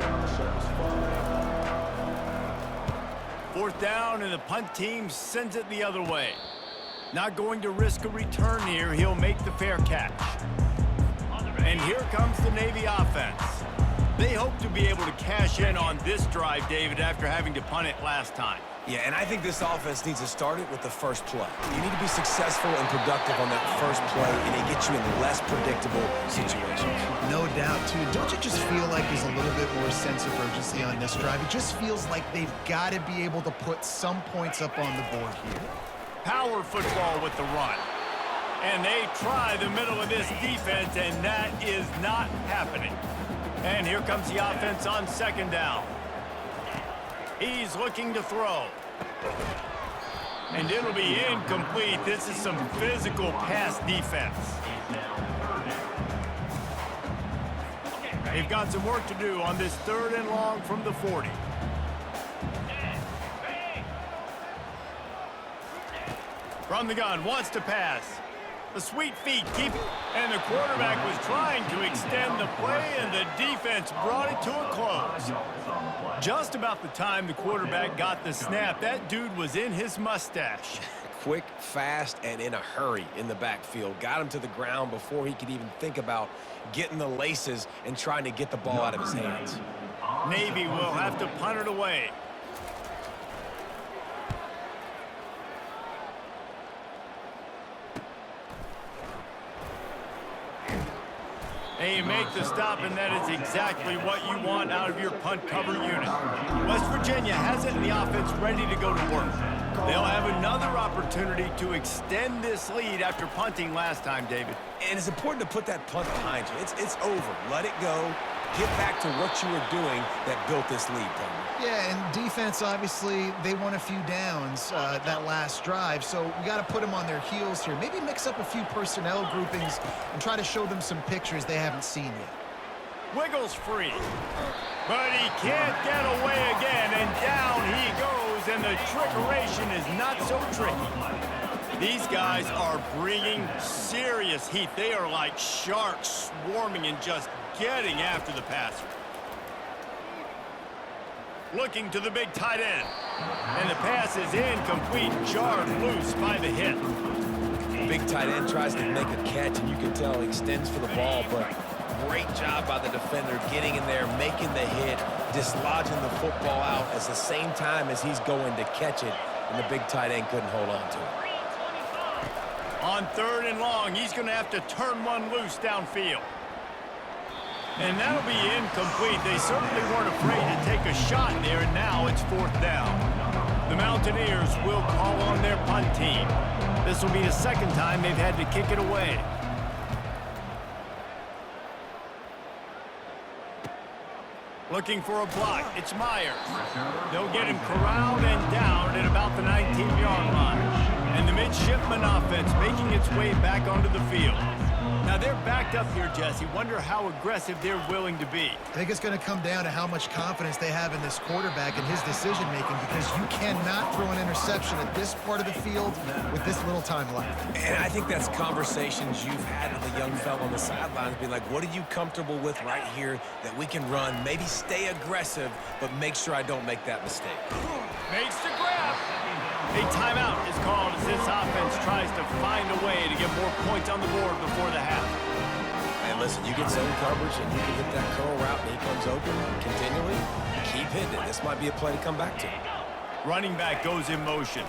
4th down, and the punt team sends it the other way. Not going to risk a return here. He'll make the fair catch. And here comes the Navy offense. They hope to be able to cash in on this drive, David, after having to punt it last time. Yeah, and I think this offense needs to start it with the first play. You need to be successful and productive on that first play, and it gets you in less predictable situations. No doubt, too. Don't you just feel like there's a little bit more sense of urgency on this drive? It just feels like they've got to be able to put some points up on the board here. Power football with the run. And they try the middle of this defense, and that is not happening. And here comes the offense on second down. He's looking to throw. And it'll be incomplete. This is some physical pass defense. They've got some work to do on this 3rd and long from the 40. From the gun, wants to pass. The sweet feet keep it, and the quarterback was trying to extend the play, and the defense brought it to a close. Just about the time the quarterback got the snap, that dude was in his mustache. Quick, fast, and in a hurry in the backfield. Got him to the ground before he could even think about getting the laces and trying to get the ball out of his hands. Navy will have to punt it away. And you make the stop, and that is exactly what you want out of your punt cover unit. West Virginia has it in the offense ready to go to work. They'll have another opportunity to extend this lead after punting last time, David. And it's important to put that punt behind you. It's over. Let it go. Get back to what you were doing that built this lead, Palmer. Yeah, and defense, obviously, they won a few downs that last drive, so we got to put them on their heels here. Maybe mix up a few personnel groupings and try to show them some pictures they haven't seen yet. Wiggles free, but he can't get away again, and down he goes, and the trickeration is not so tricky. These guys are bringing serious heat. They are like sharks swarming and just getting after the passer. Looking to the big tight end. And the pass is incomplete, jarred loose by the hit. The big tight end tries to make a catch, and you can tell he extends for the ball, but great job by the defender getting in there, making the hit, dislodging the football out at the same time as he's going to catch it, and the big tight end couldn't hold on to it. On 3rd and long, he's going to have to turn one loose downfield. And that'll be incomplete. They certainly weren't afraid to take a shot there, and now it's 4th down. The Mountaineers will call on their punt team. This will be the 2nd time they've had to kick it away. Looking for a block. It's Myers. They'll get him corralled and down at about the 19-yard line. And the midshipman offense making its way back onto the field. Now they're backed up here, Jesse. Wonder how aggressive they're willing to be. I think it's going to come down to how much confidence they have in this quarterback and his decision-making, because you cannot throw an interception at this part of the field with this little time left. And I think that's conversations you've had with a young fella on the sidelines, being like, what are you comfortable with right here that we can run? Maybe stay aggressive, but make sure I don't make that mistake. Makes the grab. A timeout is called as this offense tries to find a way to get more points on the board before the half. And listen, you get zone coverage and you can hit that curl route and he comes open continually. Keep hitting it. This might be a play to come back to. Running back goes in motion.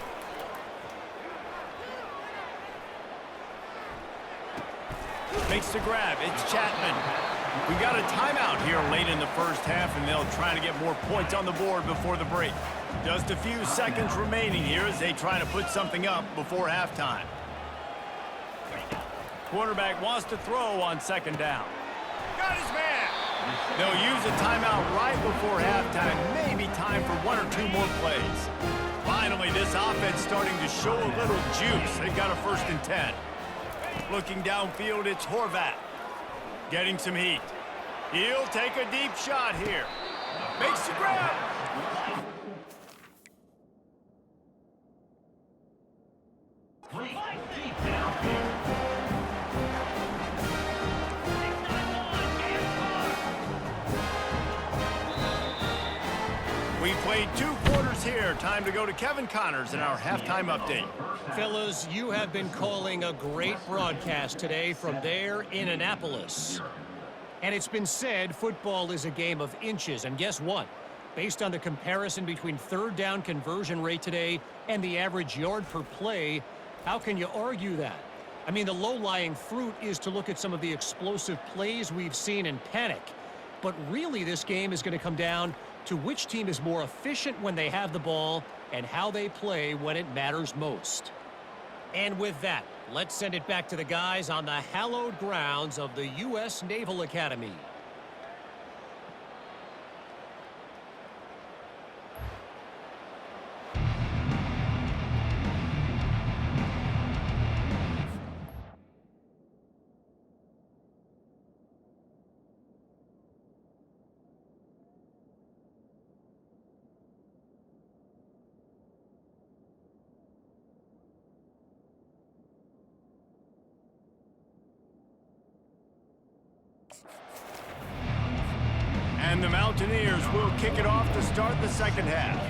Makes the grab. It's Chapman. We've got a timeout here late in the first half, and they'll try to get more points on the board before the break. Just a few seconds remaining here as they try to put something up before halftime. Quarterback wants to throw on 2nd down. Got his man. They'll use a timeout right before halftime. Maybe time for 1 or 2 more plays. Finally, this offense starting to show a little juice. They've got a 1st and 10. Looking downfield, it's Horvat. Getting some heat. He'll take a deep shot here. Makes the grab. We played 2 quarters here. Time to go to Kevin Connors in our halftime update. Fellas, you have been calling a great broadcast today from there in Annapolis. And it's been said football is a game of inches. And guess what? Based on the comparison between 3rd down conversion rate today and the average yard per play, how can you argue that? I mean, the low-lying fruit is to look at some of the explosive plays we've seen and panic. But really, this game is going to come down to which team is more efficient when they have the ball and how they play when it matters most. And with that, let's send it back to the guys on the hallowed grounds of the U.S. Naval Academy. And the Mountaineers will kick it off to start the 2nd half.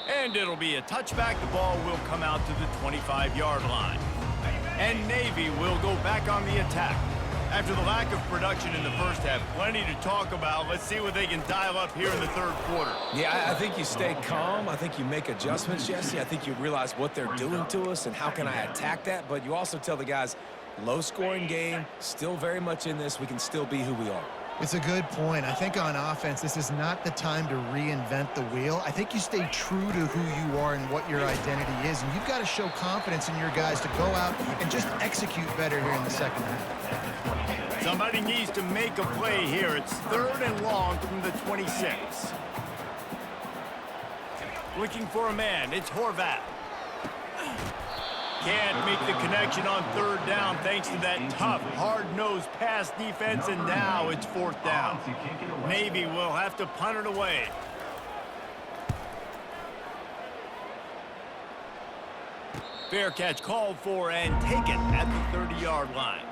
And it'll be a touchback. The ball will come out to the 25-yard line. And Navy will go back on the attack. After the lack of production in the first half, plenty to talk about. Let's see what they can dial up here in the 3rd quarter. Yeah, I think you stay calm. I think you make adjustments, Jesse. I think you realize what they're doing to us and how can I attack that. But you also tell the guys, low-scoring game, still very much in this. We can still be who we are. It's a good point. I think on offense, this is not the time to reinvent the wheel. I think you stay true to who you are and what your identity is. And you've got to show confidence in your guys to go out and just execute better here in the 2nd half. Somebody needs to make a play here. It's 3rd and long from the 26. Looking for a man. It's Horvat. Can't make the connection on 3rd down thanks to that tough, hard-nosed pass defense, and now it's 4th down. Navy will have to punt it away. Fair catch called for and taken at the 30-yard line.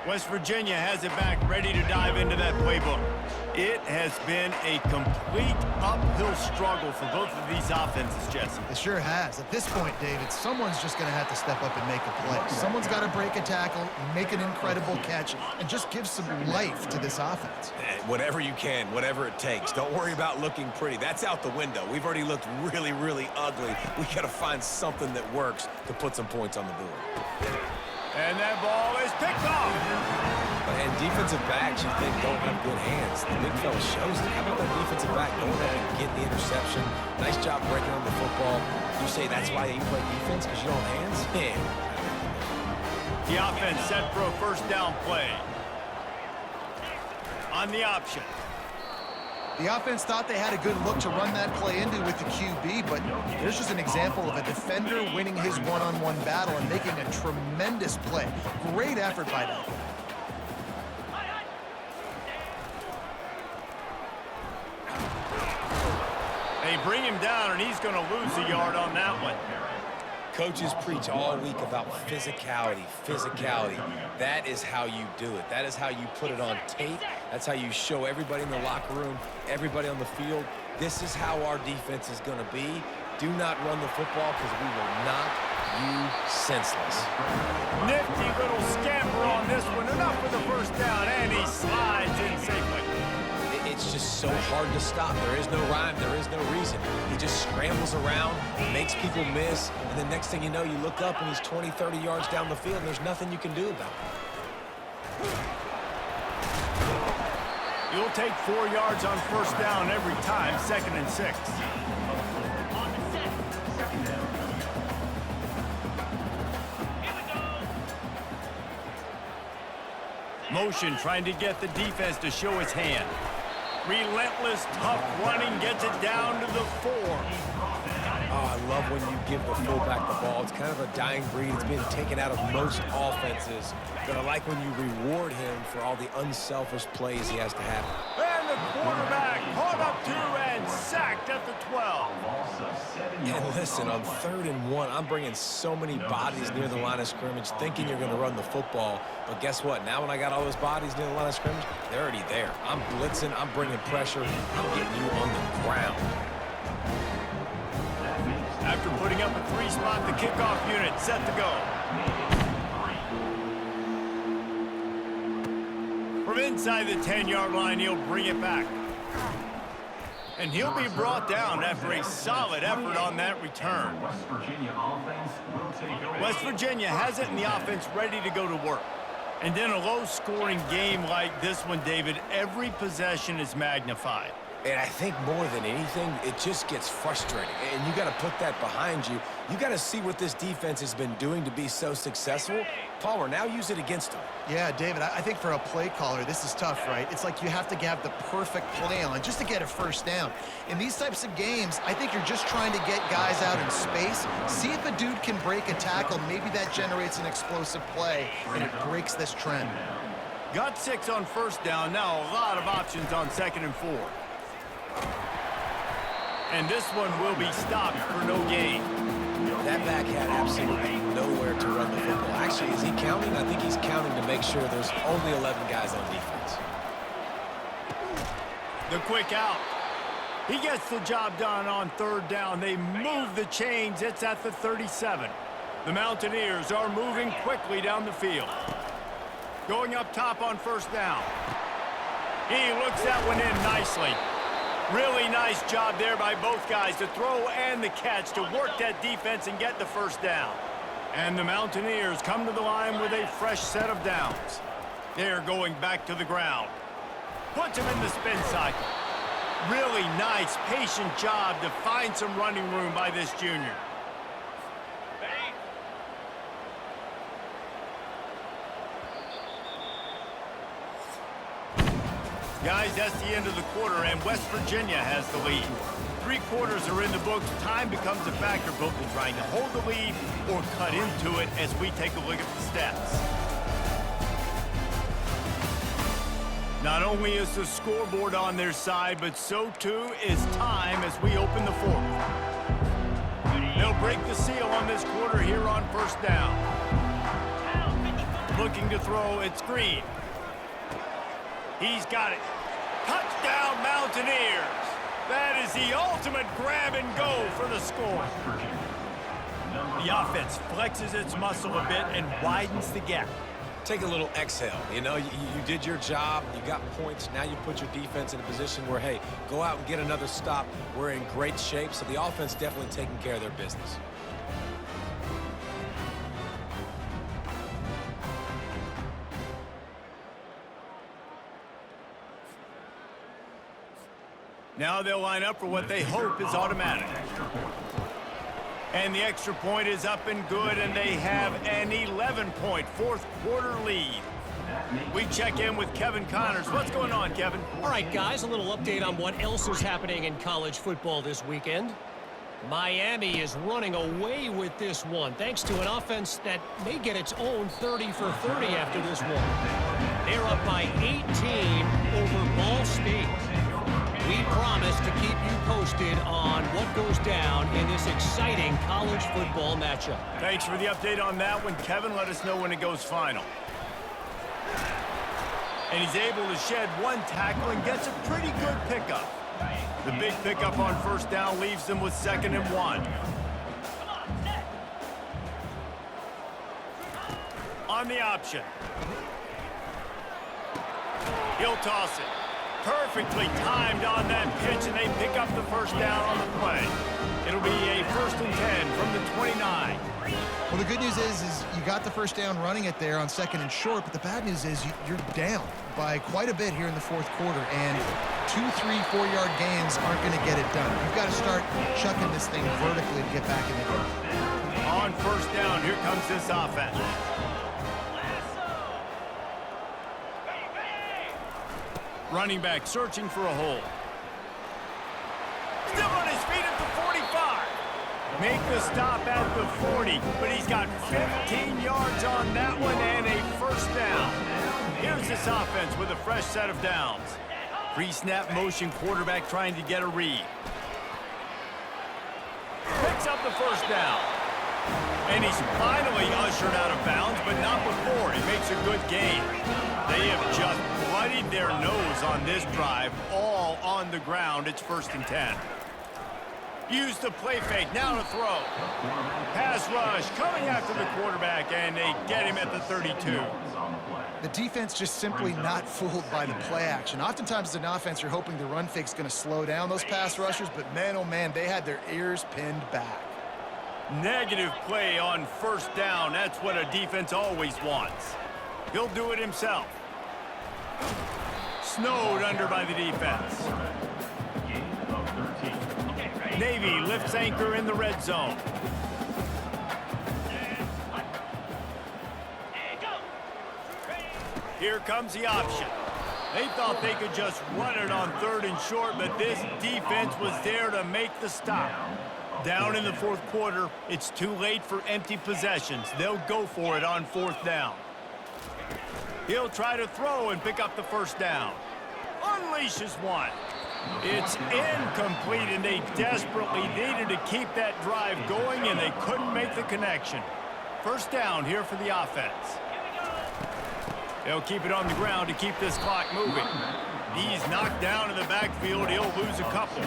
West Virginia has it back, ready to dive into that playbook. It has been a complete uphill struggle for both of these offenses, Jesse. It sure has. At this point, David, someone's just going to have to step up and make a play. Someone's got to break a tackle, make an incredible catch, and just give some life to this offense. Whatever you can, whatever it takes. Don't worry about looking pretty. That's out the window. We've already looked really, really ugly. We got to find something that works to put some points on the board. And that ball is picked off. And defensive backs, you think, don't have good hands. The big fella shows it. How about that defensive back going up and getting the interception? Nice job breaking on the football. You say that's why you play defense, because you don't have hands? Yeah. The offense set for a first down play. On the option. The offense thought they had a good look to run that play into with the QB, but there's just an example of a defender winning his one-on-one battle and making a tremendous play. Great effort by that guy. They bring him down, and he's going to lose a yard on that one. Coaches preach all week about physicality, physicality. That is how you do it. That is how you put it on tape. That's how you show everybody in the locker room, everybody on the field. This is how our defense is going to be. Do not run the football because we will knock you senseless. Nifty little scamper on this one. Enough for the first down, and he slides in safely. It's just so hard to stop. There is no rhyme. There is no reason. He just scrambles around, makes people miss, and the next thing you know, you look up and he's 20, 30 yards down the field, and there's nothing you can do about it. You'll take 4 yards on first down every time, 2nd and 6. Motion trying to get the defense to show its hand. Relentless, tough running, gets it down to the 4. Oh, I love when you give the fullback the ball. It's kind of a dying breed. It's been taken out of most offenses. But I like when you reward him for all the unselfish plays he has to have. And the quarterback caught up to and sacked at the 12. And listen, on 3rd and 1, I'm bringing so many bodies near the line of scrimmage thinking you're going to run the football. But guess what? Now when I got all those bodies near the line of scrimmage, they're already there. I'm blitzing. I'm bringing pressure. I'm getting you on the ground. After putting up a 3-spot, the kickoff unit set to go. From inside the 10-yard line, he'll bring it back. And he'll be brought down after a solid effort on that return. West Virginia has it in the offense ready to go to work. And in a low-scoring game like this one, David, every possession is magnified. And I think more than anything, it just gets frustrating. And you got to put that behind you. You got to see what this defense has been doing to be so successful. Palmer, now use it against them. Yeah, David, I think for a play caller, this is tough, right? It's like you have to have the perfect play on just to get a first down. In these types of games, I think you're just trying to get guys out in space, see if a dude can break a tackle. Maybe that generates an explosive play, and it breaks this trend. Got 6 on first down. Now a lot of options on 2nd and 4. And this one will be stopped for no gain. That back had absolutely nowhere to run the football. Actually, is he counting? I think he's counting to make sure there's only 11 guys on defense. The quick out. He gets the job done on 3rd down. They move the chains. It's at the 37. The Mountaineers are moving quickly down the field. Going up top on first down. He looks that one in nicely. Really nice job there by both guys to throw and the catch to work that defense and get the first down. And the Mountaineers come to the line with a fresh set of downs. They're going back to the ground. Puts him in the spin cycle. Really nice, patient job to find some running room by this junior. Guys, that's the end of the quarter, and West Virginia has the lead. 3 quarters are in the books. Time becomes a factor, both in trying to hold the lead or cut into it as we take a look at the stats. Not only is the scoreboard on their side, but so too is time as we open the 4th. They'll break the seal on this quarter here on first down. looking to throw. It's Green. He's got it. Touchdown, Mountaineers. That is the ultimate grab and go for the score. The offense flexes its muscle a bit and widens the gap. Take a little exhale. You know, you did your job. You got points. Now you put your defense in a position where, hey, go out and get another stop. We're in great shape, so the offense definitely taking care of their business. Now they'll line up for what they hope is automatic. And the extra point is up and good, and they have an 11-point fourth-quarter lead. We check in with Kevin Connors. What's going on, Kevin? All right, guys, a little update on what else is happening in college football this weekend. Miami is running away with this one, thanks to an offense that may get its own 30 for 30 after this one. They're up by 18 over Ball State. We promise to keep you posted on what goes down in this exciting college football matchup. Thanks for the update on that one, Kevin. Let us know when it goes final. And he's able to shed one tackle and gets a pretty good pickup. The big pickup on first down leaves them with 2nd and 1. On the option. He'll toss it. Perfectly timed on that pitch, and they pick up the first down on the play. It'll be a 1st and 10 from the 29. Well, the good news is you got the first down running it there on 2nd and short, but the bad news is you're down by quite a bit here in the 4th quarter, and 2, 3, 4-yard gains aren't going to get it done. You've got to start chucking this thing vertically to get back in the game. On first down, here comes this offense. Running back searching for a hole. Still on his feet at the 45. Make the stop at the 40, but he's got 15 yards on that one and a first down. Here's this offense with a fresh set of downs. Pre-snap motion, quarterback trying to get a read. Picks up the first down. And he's finally ushered out of bounds, but not before. He makes a good gain. They have just bloodied their nose on this drive, all on the ground. It's 1st and 10. Use the play fake, now to throw. Pass rush, coming after the quarterback, and they get him at the 32. The defense just simply not fooled by the play action. Oftentimes as an offense, you're hoping the run fake's going to slow down those pass rushers, but man, oh man, they had their ears pinned back. Negative play on first down. That's what a defense always wants. He'll do it himself. Snowed under by the defense. Navy lifts anchor in the red zone. Here comes the option. They thought they could just run it on 3rd and short, but this defense was there to make the stop. Down in the 4th quarter, it's too late for empty possessions. They'll go for it on 4th down. He'll try to throw and pick up the first down. Unleashes one. It's incomplete, and they desperately needed to keep that drive going, and they couldn't make the connection. First down here for the offense. They'll keep it on the ground to keep this clock moving. He's knocked down in the backfield. He'll lose a couple.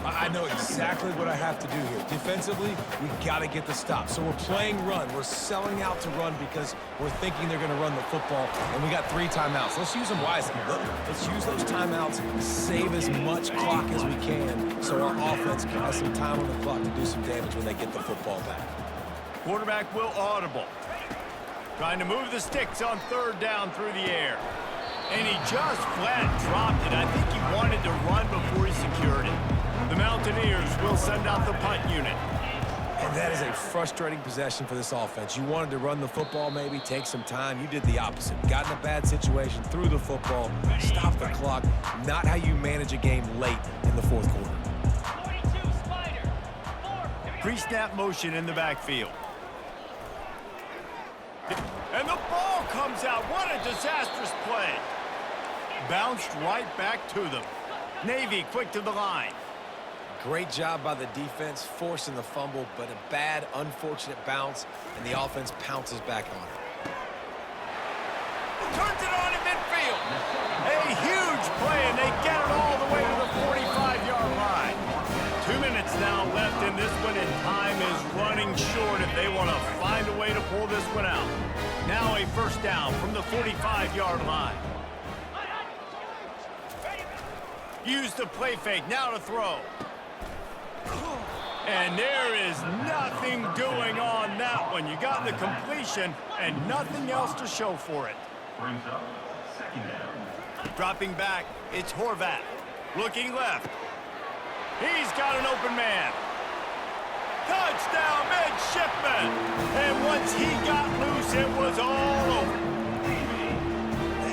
I know exactly what I have to do here. Defensively, we got to get the stop. So we're playing run. We're selling out to run because we're thinking they're going to run the football, and we got 3 timeouts. Let's use them wisely. Let's use those timeouts, save as much clock as we can so our offense has some time on the clock to do some damage when they get the football back. Quarterback will audible. Trying to move the sticks on 3rd down through the air. And he just flat dropped it. I think he wanted to run before he secured it. The Mountaineers will send out the punt unit. And that is a frustrating possession for this offense. You wanted to run the football, maybe take some time. You did the opposite. Got in a bad situation, threw the football, stopped the clock. Not how you manage a game late in the 4th quarter. Pre-snap motion in the backfield. And the ball comes out. What a disastrous play. Bounced right back to them. Navy quick to the line. Great job by the defense, forcing the fumble, but a bad, unfortunate bounce, and the offense pounces back on it. turns it on in midfield. A huge play, and they get it all the way to the 45-yard line. 2 minutes now left in this one, and time is running short if they want to find a way to pull this one out. Now a first down from the 45-yard line. Use the play fake, now to throw. And there is nothing doing on that one. You got the completion and nothing else to show for it. Brings up second down. Dropping back, it's Horvat. Looking left. He's got an open man. Touchdown, midshipman. And once he got loose, it was all over.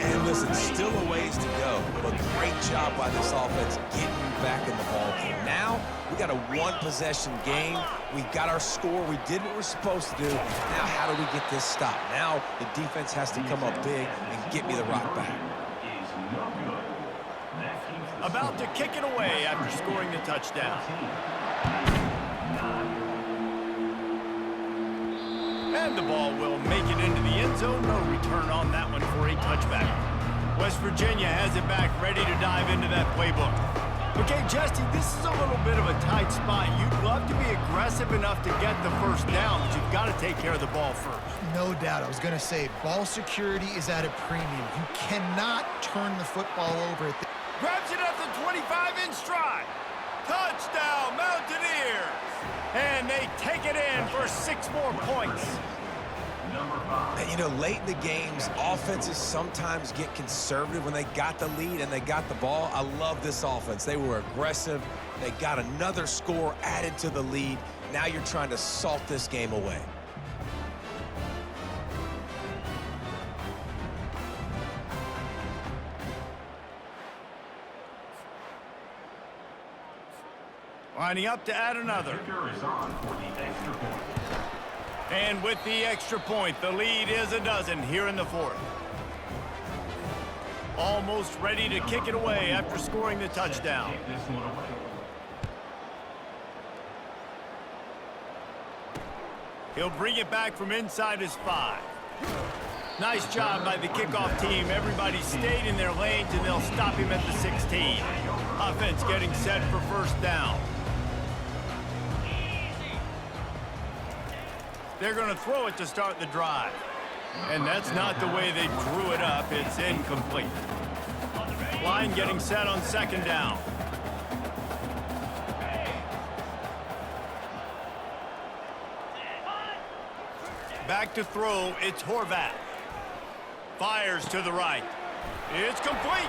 And listen, still a ways to go, but great job by this offense getting you back in the ball game. Now, we got a one-possession game. We got our score we did what we're supposed to do. Now, how do we get this stopped? Now, the defense has to come up big and get me the rock back. About to kick it away after scoring the touchdown. And the ball will make it into the end zone. No return on that one for a touchback. West Virginia has it back, ready to dive into that playbook. Okay, Justy, this is a little bit of a tight spot. You'd love to be aggressive enough to get the first down, but you've got to take care of the ball first. No doubt. I was going to say, ball security is at a premium. You cannot turn the football over at the... Grabs it at the 25 in stride. Touchdown, Mountaineers. And they take it in for 6 more points. And, you know, late in the games, offenses sometimes get conservative when they got the lead and they got the ball. I love this offense. They were aggressive. They got another score added to the lead. Now you're trying to salt this game away. Lining up to add another. And with the extra point, the lead is a dozen here in the fourth. Almost ready to kick it away after scoring the touchdown. He'll bring it back from inside his 5. Nice job by the kickoff team. Everybody stayed in their lanes, and they'll stop him at the 16. Offense getting set for first down. They're going to throw it to start the drive. And that's not the way they drew it up. It's incomplete. Line getting set on second down. Back to throw, it's Horvat. Fires to the right. It's complete.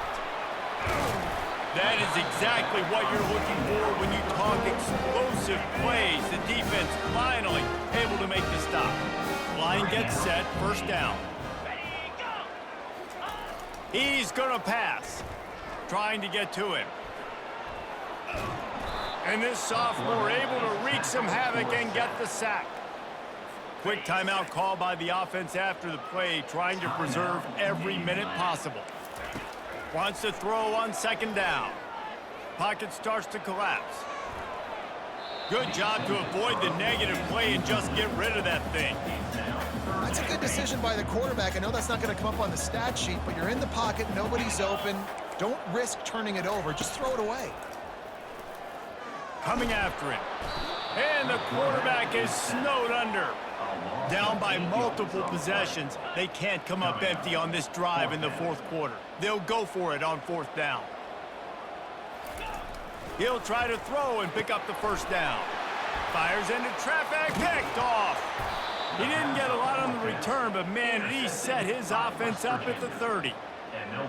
That is exactly what you're looking for when you talk explosive plays. The defense finally able to make the stop. Line gets set, first down. He's going to pass. Trying to get to him. And this sophomore able to wreak some havoc and get the sack. Quick timeout call by the offense after the play, trying to preserve every minute possible. Wants to throw on second down. Pocket starts to collapse. Good job to avoid the negative play and just get rid of that thing. That's a good decision by the quarterback. I know that's not going to come up on the stat sheet, but you're in the pocket, nobody's open. Don't risk turning it over. Just throw it away. Coming after him. And the quarterback is snowed under. Down by multiple possessions. They can't come up empty on this drive in the fourth quarter. They'll go for it on fourth down. He'll try to throw and pick up the first down. Fires into traffic, picked off. He didn't get a lot on the return, but man, he set his offense up at the 30.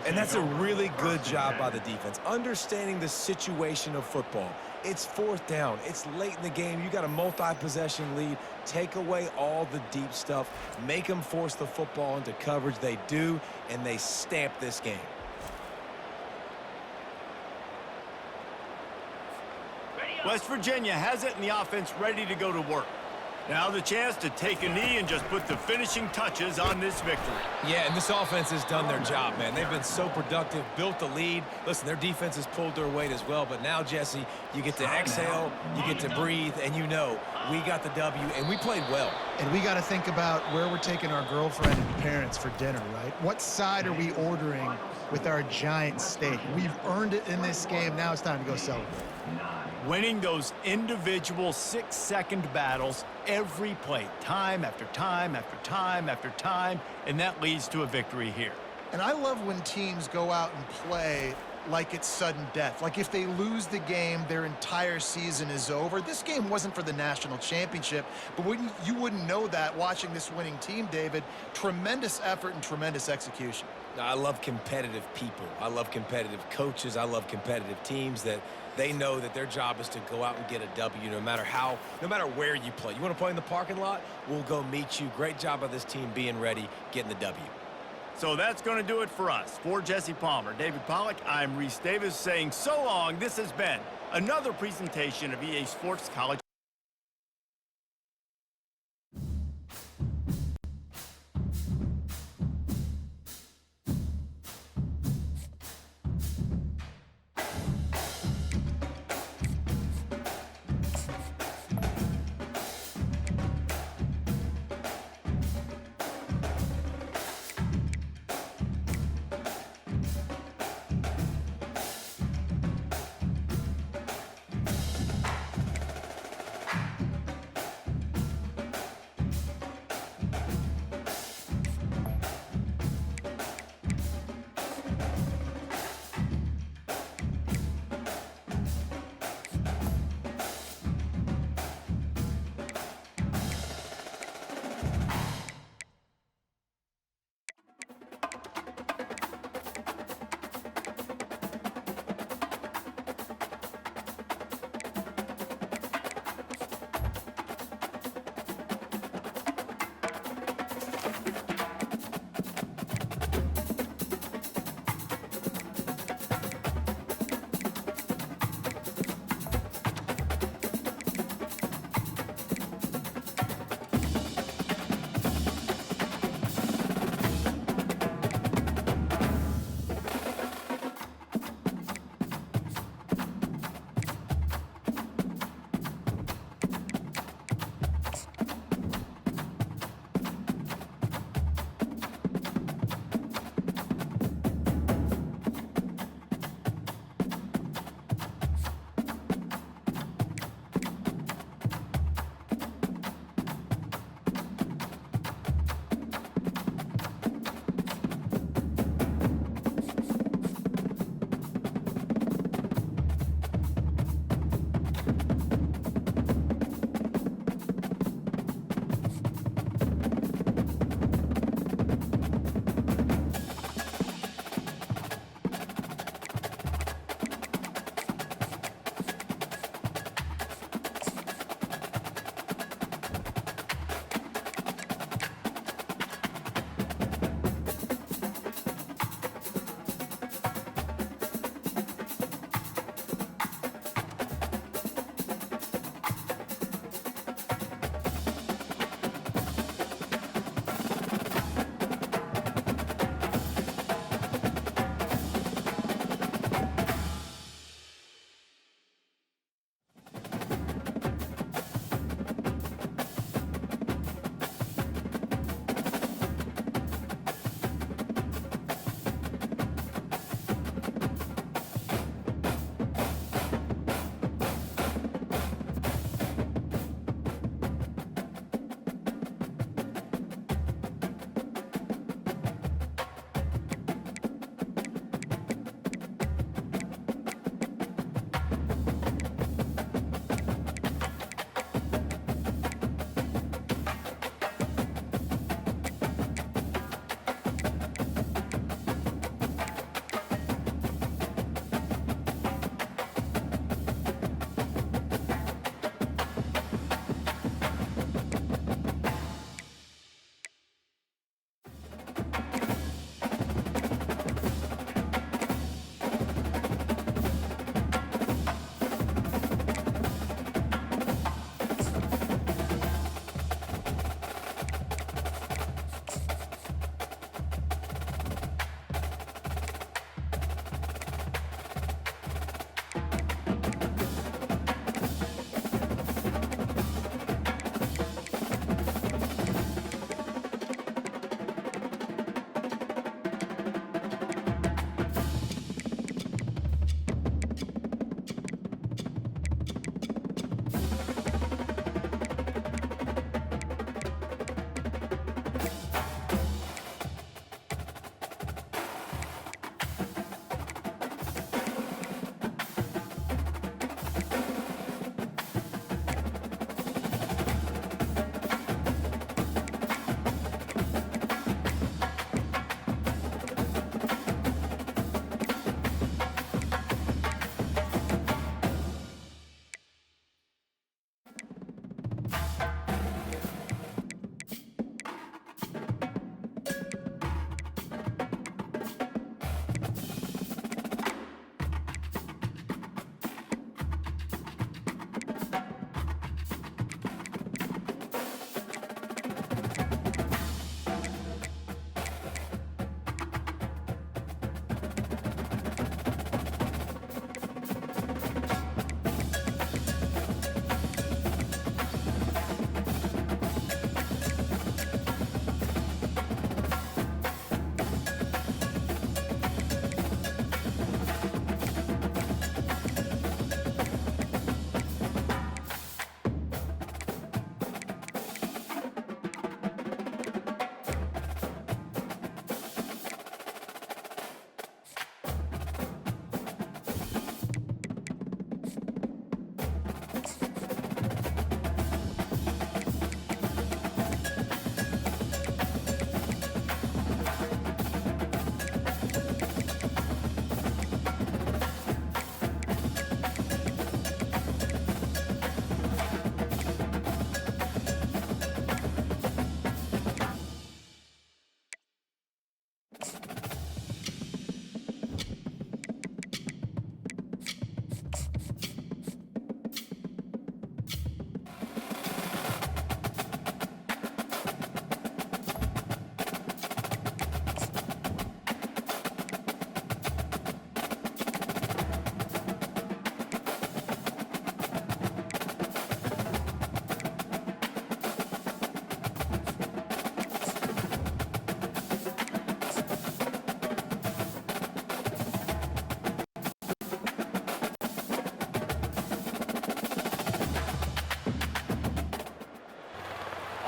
And that's a really good job by the defense, understanding the situation of football. It's fourth down. It's late in the game. You got a multi-possession lead. Take away all the deep stuff. Make them force the football into coverage. They do, and they stamp this game. West Virginia has it, and the offense ready to go to work. Now the chance to take a knee and just put the finishing touches on this victory. Yeah, and this offense has done their job, man. They've been so productive, built the lead. Listen, their defense has pulled their weight as well. But now, Jesse, you get to exhale, you get to breathe, and you know we got the W, and we played well. And we got to think about where we're taking our girlfriend and parents for dinner, right? What side are we ordering with our giant steak? We've earned it in this game. Now it's time to go celebrate. Winning those individual 6-second battles every play, time after time after time after time, and that leads to a victory here. And I love when teams go out and play like it's sudden death. Like if they lose the game, their entire season is over. This game wasn't for the national championship, but you wouldn't know that watching this winning team, David. Tremendous effort and tremendous execution. I love competitive people. I love competitive coaches. I love competitive teams that they know that their job is to go out and get a W no matter where you play. You want to play in the parking lot? We'll go meet you. Great job of this team being ready, getting the W. So that's going to do it for us. For Jesse Palmer, David Pollack, I'm Reese Davis saying so long. This has been another presentation of EA Sports College.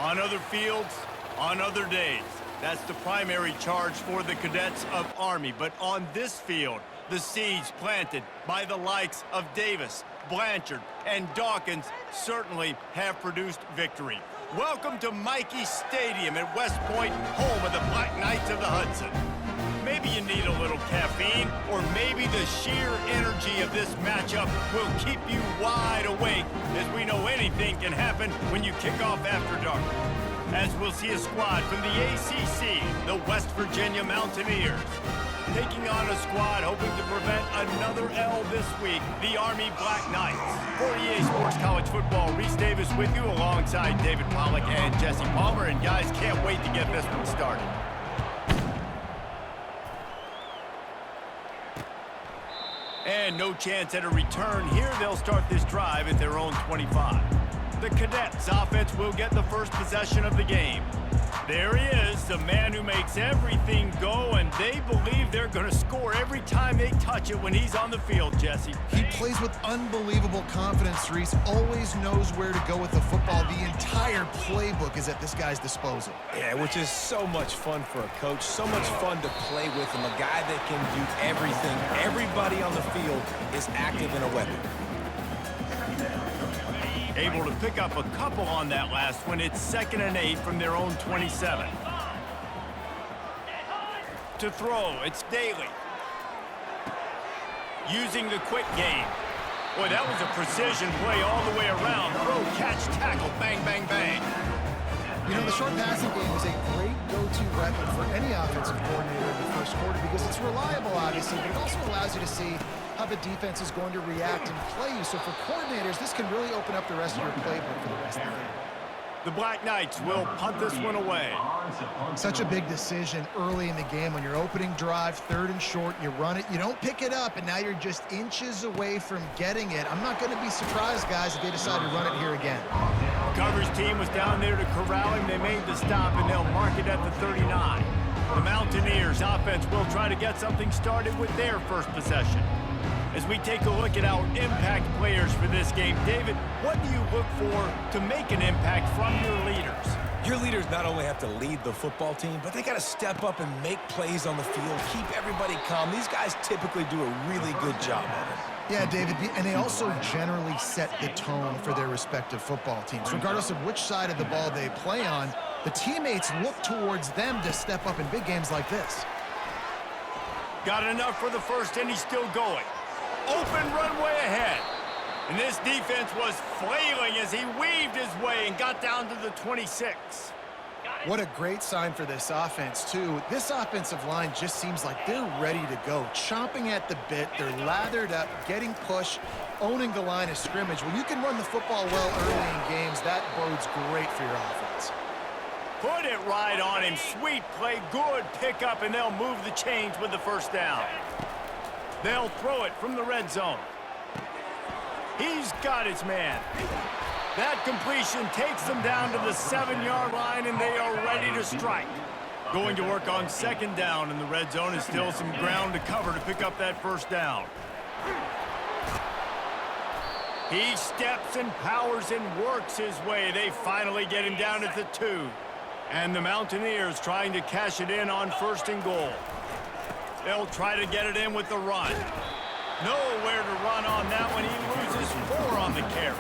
On other fields, on other days. That's the primary charge for the cadets of Army. But on this field, the seeds planted by the likes of Davis, Blanchard, and Dawkins certainly have produced victory. Welcome to Michie Stadium at West Point, home of the Black Knights of the Hudson. Maybe you need a little caffeine, or maybe the sheer energy of this matchup will keep you wide awake, as we know anything can happen when you kick off after dark. As we'll see a squad from the ACC, the West Virginia Mountaineers, taking on a squad hoping to prevent another L this week, the Army Black Knights. For EA Sports College Football, Reese Davis with you alongside David Pollack and Jesse Palmer. And guys, can't wait to get this one started. And no chance at a return here. They'll start this drive at their own 25. The Cadets offense will get the first possession of the game. There he is, the man who makes everything go, and they believe they're going to score every time they touch it when he's on the field, Jesse. He plays with unbelievable confidence, Reese. Always knows where to go with the football. The entire playbook is at this guy's disposal. Yeah, which is so much fun for a coach, so much fun to play with him, a guy that can do everything. Everybody on the field is active in a weapon. Able to pick up a couple on that last one. It's 2nd and 8 from their own 27. To throw, it's Daly. Using the quick game. Boy, that was a precision play all the way around. Throw, catch, tackle, bang, bang, bang. You know, the short passing game is a great go-to weapon for any offensive coordinator in the first quarter because it's reliable, obviously, but it also allows you to see how the defense is going to react and play you. So for coordinators, this can really open up the rest of your playbook for the rest of the game. The Black Knights will punt this one away. Such a big decision early in the game. When you're opening drive, 3rd and short, you run it, you don't pick it up, and now you're just inches away from getting it. I'm not going to be surprised, guys, if they decide to run it here again. Coverage team was down there to corral him. They made the stop, and they'll mark it at the 39. The Mountaineers offense will try to get something started with their first possession. As we take a look at our impact players for this game, David, what do you look for to make an impact from your leaders? Your leaders not only have to lead the football team, but they got to step up and make plays on the field, keep everybody calm. These guys typically do a really good job of it. Yeah, David, and they also generally set the tone for their respective football teams. Regardless of which side of the ball they play on, the teammates look towards them to step up in big games like this. Got enough for the first, and he's still going. Open runway ahead. And this defense was flailing as he weaved his way and got down to the 26. What a great sign for this offense, too. This offensive line just seems like they're ready to go. Chomping at the bit, they're lathered up, getting pushed, owning the line of scrimmage. When you can run the football well early in games, that bodes great for your offense. Put it right on him. Sweet play, good pickup, and they'll move the chains with the first down. They'll throw it from the red zone. He's got his man. That completion takes them down to the 7-yard line, and they are ready to strike. Going to work on 2nd down, and the red zone is still some ground to cover to pick up that first down. He steps and powers and works his way. They finally get him down at the 2. And the Mountaineers trying to cash it in on 1st and goal. They'll try to get it in with the run. Nowhere to run on that one. He loses 4 on the carry.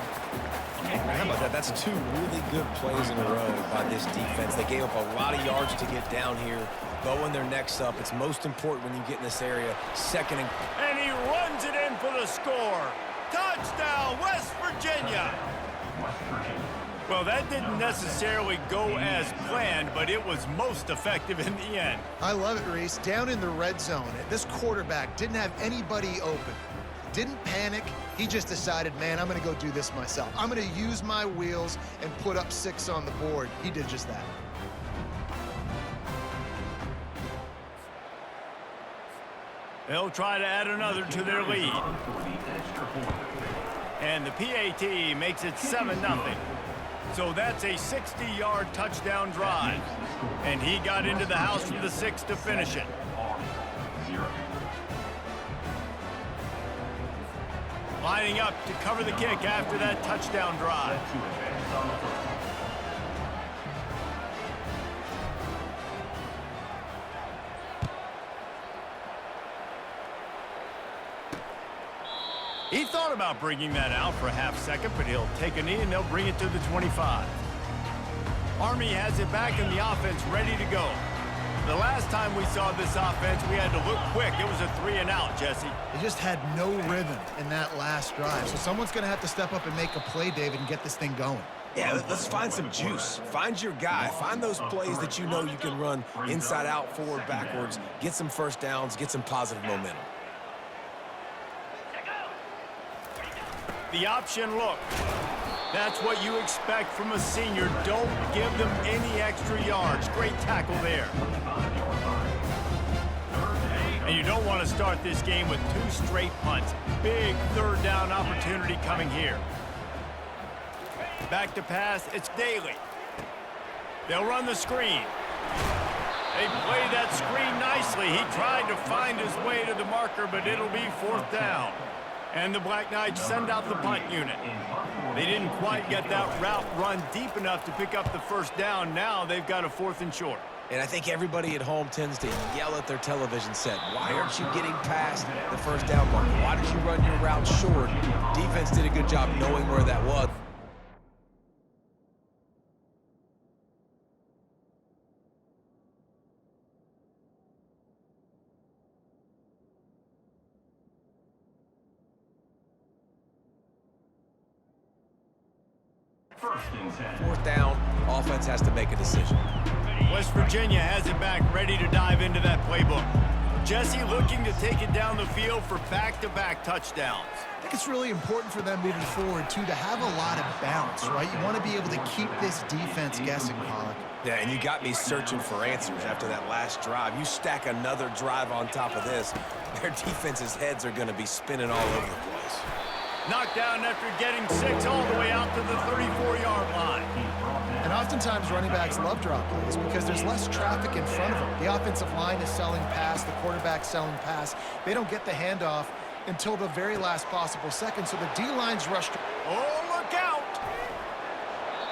How about that? That's 2 really good plays in a row by this defense. They gave up a lot of yards to get down here. Bowing their necks up. It's most important when you get in this area. 2nd and... And he runs it in for the score. Touchdown, West Virginia. Well, that didn't necessarily go as planned, but it was most effective in the end. I love it, Reese. Down in the red zone, this quarterback didn't have anybody open. Didn't panic. He just decided, man, I'm going to go do this myself. I'm going to use my wheels and put up 6 on the board. He did just that. They'll try to add another to their lead. And the PAT makes it 7-0. So that's a 60-yard touchdown drive. And he got into the house from the 6 to finish it. Lining up to cover the kick after that touchdown drive. He thought about bringing that out for a half second, but he'll take a knee and they'll bring it to the 25. Army has it back in the offense ready to go. The last time we saw this offense, we had to look quick. It was a 3-and-out, Jesse. They just had no rhythm in that last drive. So someone's going to have to step up and make a play, David, and get this thing going. Yeah, let's find some juice. Find your guy. Find those plays that you know you can run inside out, forward, backwards, get some first downs, get some positive momentum. The option look. That's what you expect from a senior. Don't give them any extra yards. Great tackle there. And you don't want to start this game with 2 straight punts. Big third down opportunity coming here. Back to pass, it's Daly. They'll run the screen. They played that screen nicely. He tried to find his way to the marker, but it'll be 4th down. And the Black Knights send out the punt unit. They didn't quite get that route run deep enough to pick up the first down. Now they've got a 4th and short. And I think everybody at home tends to yell at their television set. Why aren't you getting past the first down marker? Why did you run your route short? Defense did a good job knowing where that was. First and 10. 4th down, offense has to make a decision. West Virginia has it back, ready to dive into that playbook. Jesse looking to take it down the field for back-to-back touchdowns. I think it's really important for them moving forward, too, to have a lot of bounce, right? You want to be able to keep this defense guessing, Pollock. Yeah, and you got me searching for answers after that last drive. You stack another drive on top of this, their defense's heads are going to be spinning all over the place. Knocked down after getting 6 all the way out to the 34-yard line. And oftentimes running backs love drop plays because there's less traffic in front of them. The offensive line is selling pass, the quarterback's selling pass. They don't get the handoff until the very last possible second, so the D-line's rushed. Oh, look out!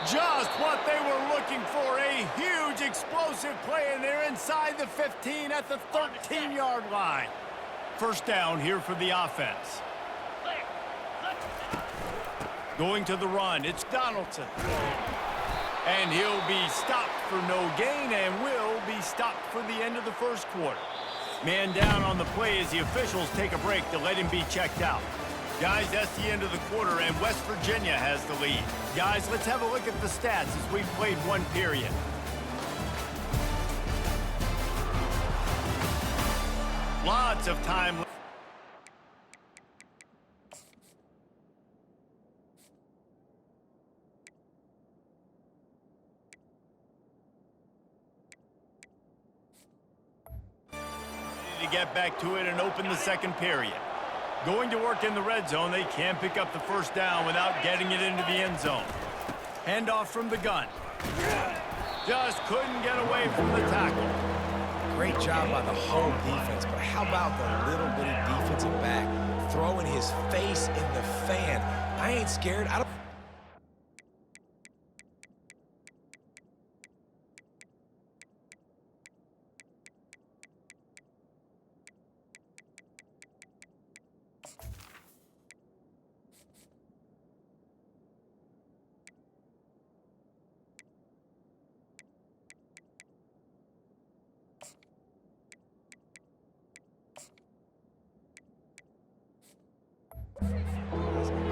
Just what they were looking for, a huge explosive play, and they're inside the 15 at the 13-yard line. First down here for the offense. Going to the run, it's Donaldson. And he'll be stopped for no gain and will be stopped for the end of the first quarter. Man down on the play as the officials take a break to let him be checked out. Guys, that's the end of the quarter, and West Virginia has the lead. Guys, let's have a look at the stats as we've played 1 period. Lots of time left. To get back to it and open the second period. Going to work in the red zone, they can't pick up the first down without getting it into the end zone. Handoff from the gun. Just couldn't get away from the tackle. Great job by the whole defense, but how about the little bitty defensive back throwing his face in the fan? I ain't scared. I don't.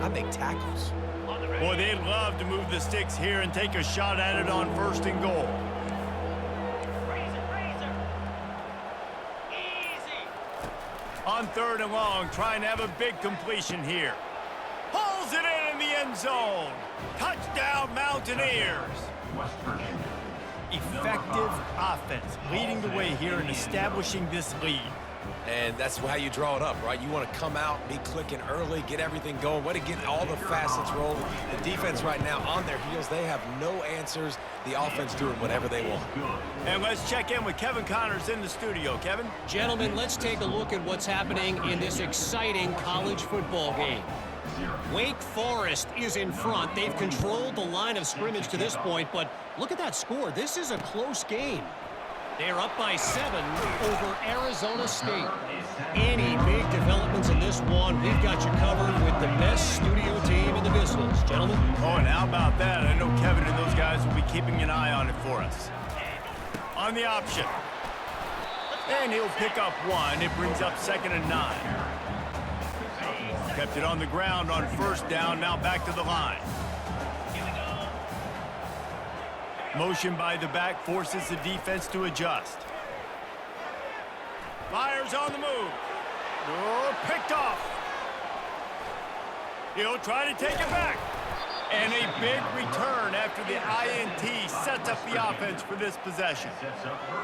I make tackles. Boy, they'd love to move the sticks here and take a shot at it on 1st and goal. On 3rd and long, trying to have a big completion here. Pulls it in the end zone. Touchdown, Mountaineers. West Virginia. Effective offense, leading the way here and establishing this lead. And that's how you draw it up, right? You want to come out, be clicking early, get everything going, way to get all the facets rolling. The defense right now on their heels, they have no answers. The offense doing whatever they want. And let's check in with Kevin Connors in the studio. Kevin? Gentlemen, let's take a look at what's happening in this exciting college football game. Wake Forest is in front. They've controlled the line of scrimmage to this point, but look at that score. This is a close game. They're up by 7 over Arizona State. Any big developments in this one, we've got you covered with the best studio team in the business. Gentlemen. Oh, and how about that? I know Kevin and those guys will be keeping an eye on it for us. On the option. And he'll pick up 1. It brings up 2nd and 9. Kept it on the ground on 1st down. Now back to the line. Motion by the back forces the defense to adjust. Myers on the move. Oh, picked off. He'll try to take it back. And a big return after the INT sets up the offense for this possession.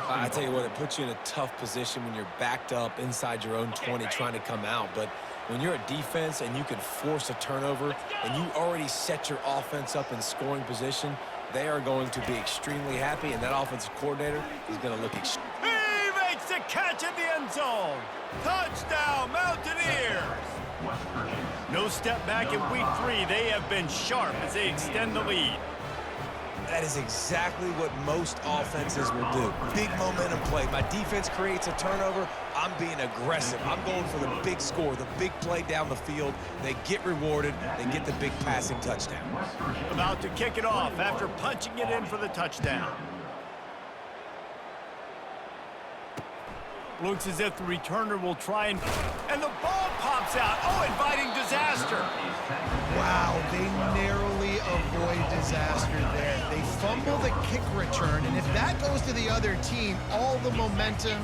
I tell you what, it puts you in a tough position when you're backed up inside your own 20 trying to come out. But when you're a defense and you can force a turnover and you already set your offense up in scoring position, they are going to be extremely happy, and that offensive coordinator is going to look extremely. He makes the catch in the end zone. Touchdown, Mountaineers. No step back in week 3. They have been sharp as they extend the lead. That is exactly what most offenses will do. Big momentum play. My defense creates a turnover. I'm being aggressive. I'm going for the big score, the big play down the field. They get rewarded. They get the big passing touchdown. About to kick it off after punching it in for the touchdown. Looks as if the returner will try and the ball pops out. Oh, inviting disaster. Wow, they narrowly avoid disaster there. They fumble the kick return, and if that goes to the other team, all the momentum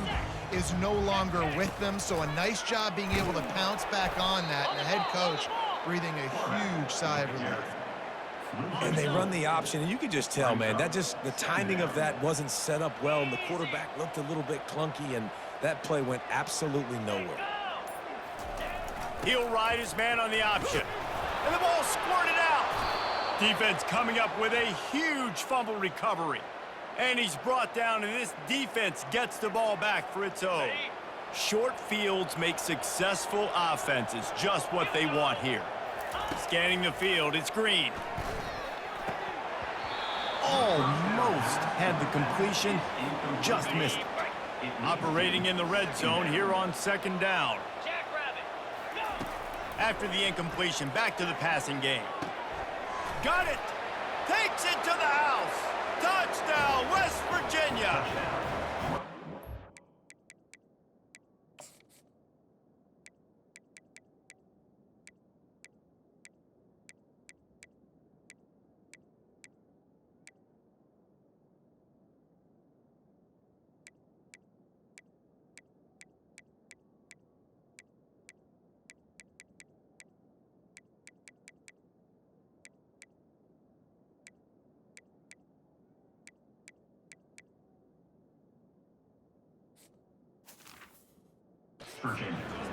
is no longer with them. So a nice job being able to pounce back on that, and the head coach breathing a huge sigh of relief. And they run the option, and you can just tell, man, the timing of that wasn't set up well, and the quarterback looked a little bit clunky, and that play went absolutely nowhere. He'll ride his man on the option. And the ball squirted out. Defense coming up with a huge fumble recovery. And he's brought down, and this defense gets the ball back for its own. Short fields make successful offenses just what they want here. Scanning the field, it's Green. Almost had the completion, just missed it. Operating in the red zone here on 2nd down. After the incompletion, back to the passing game. Got it! Takes it to the house! Touchdown, West Virginia!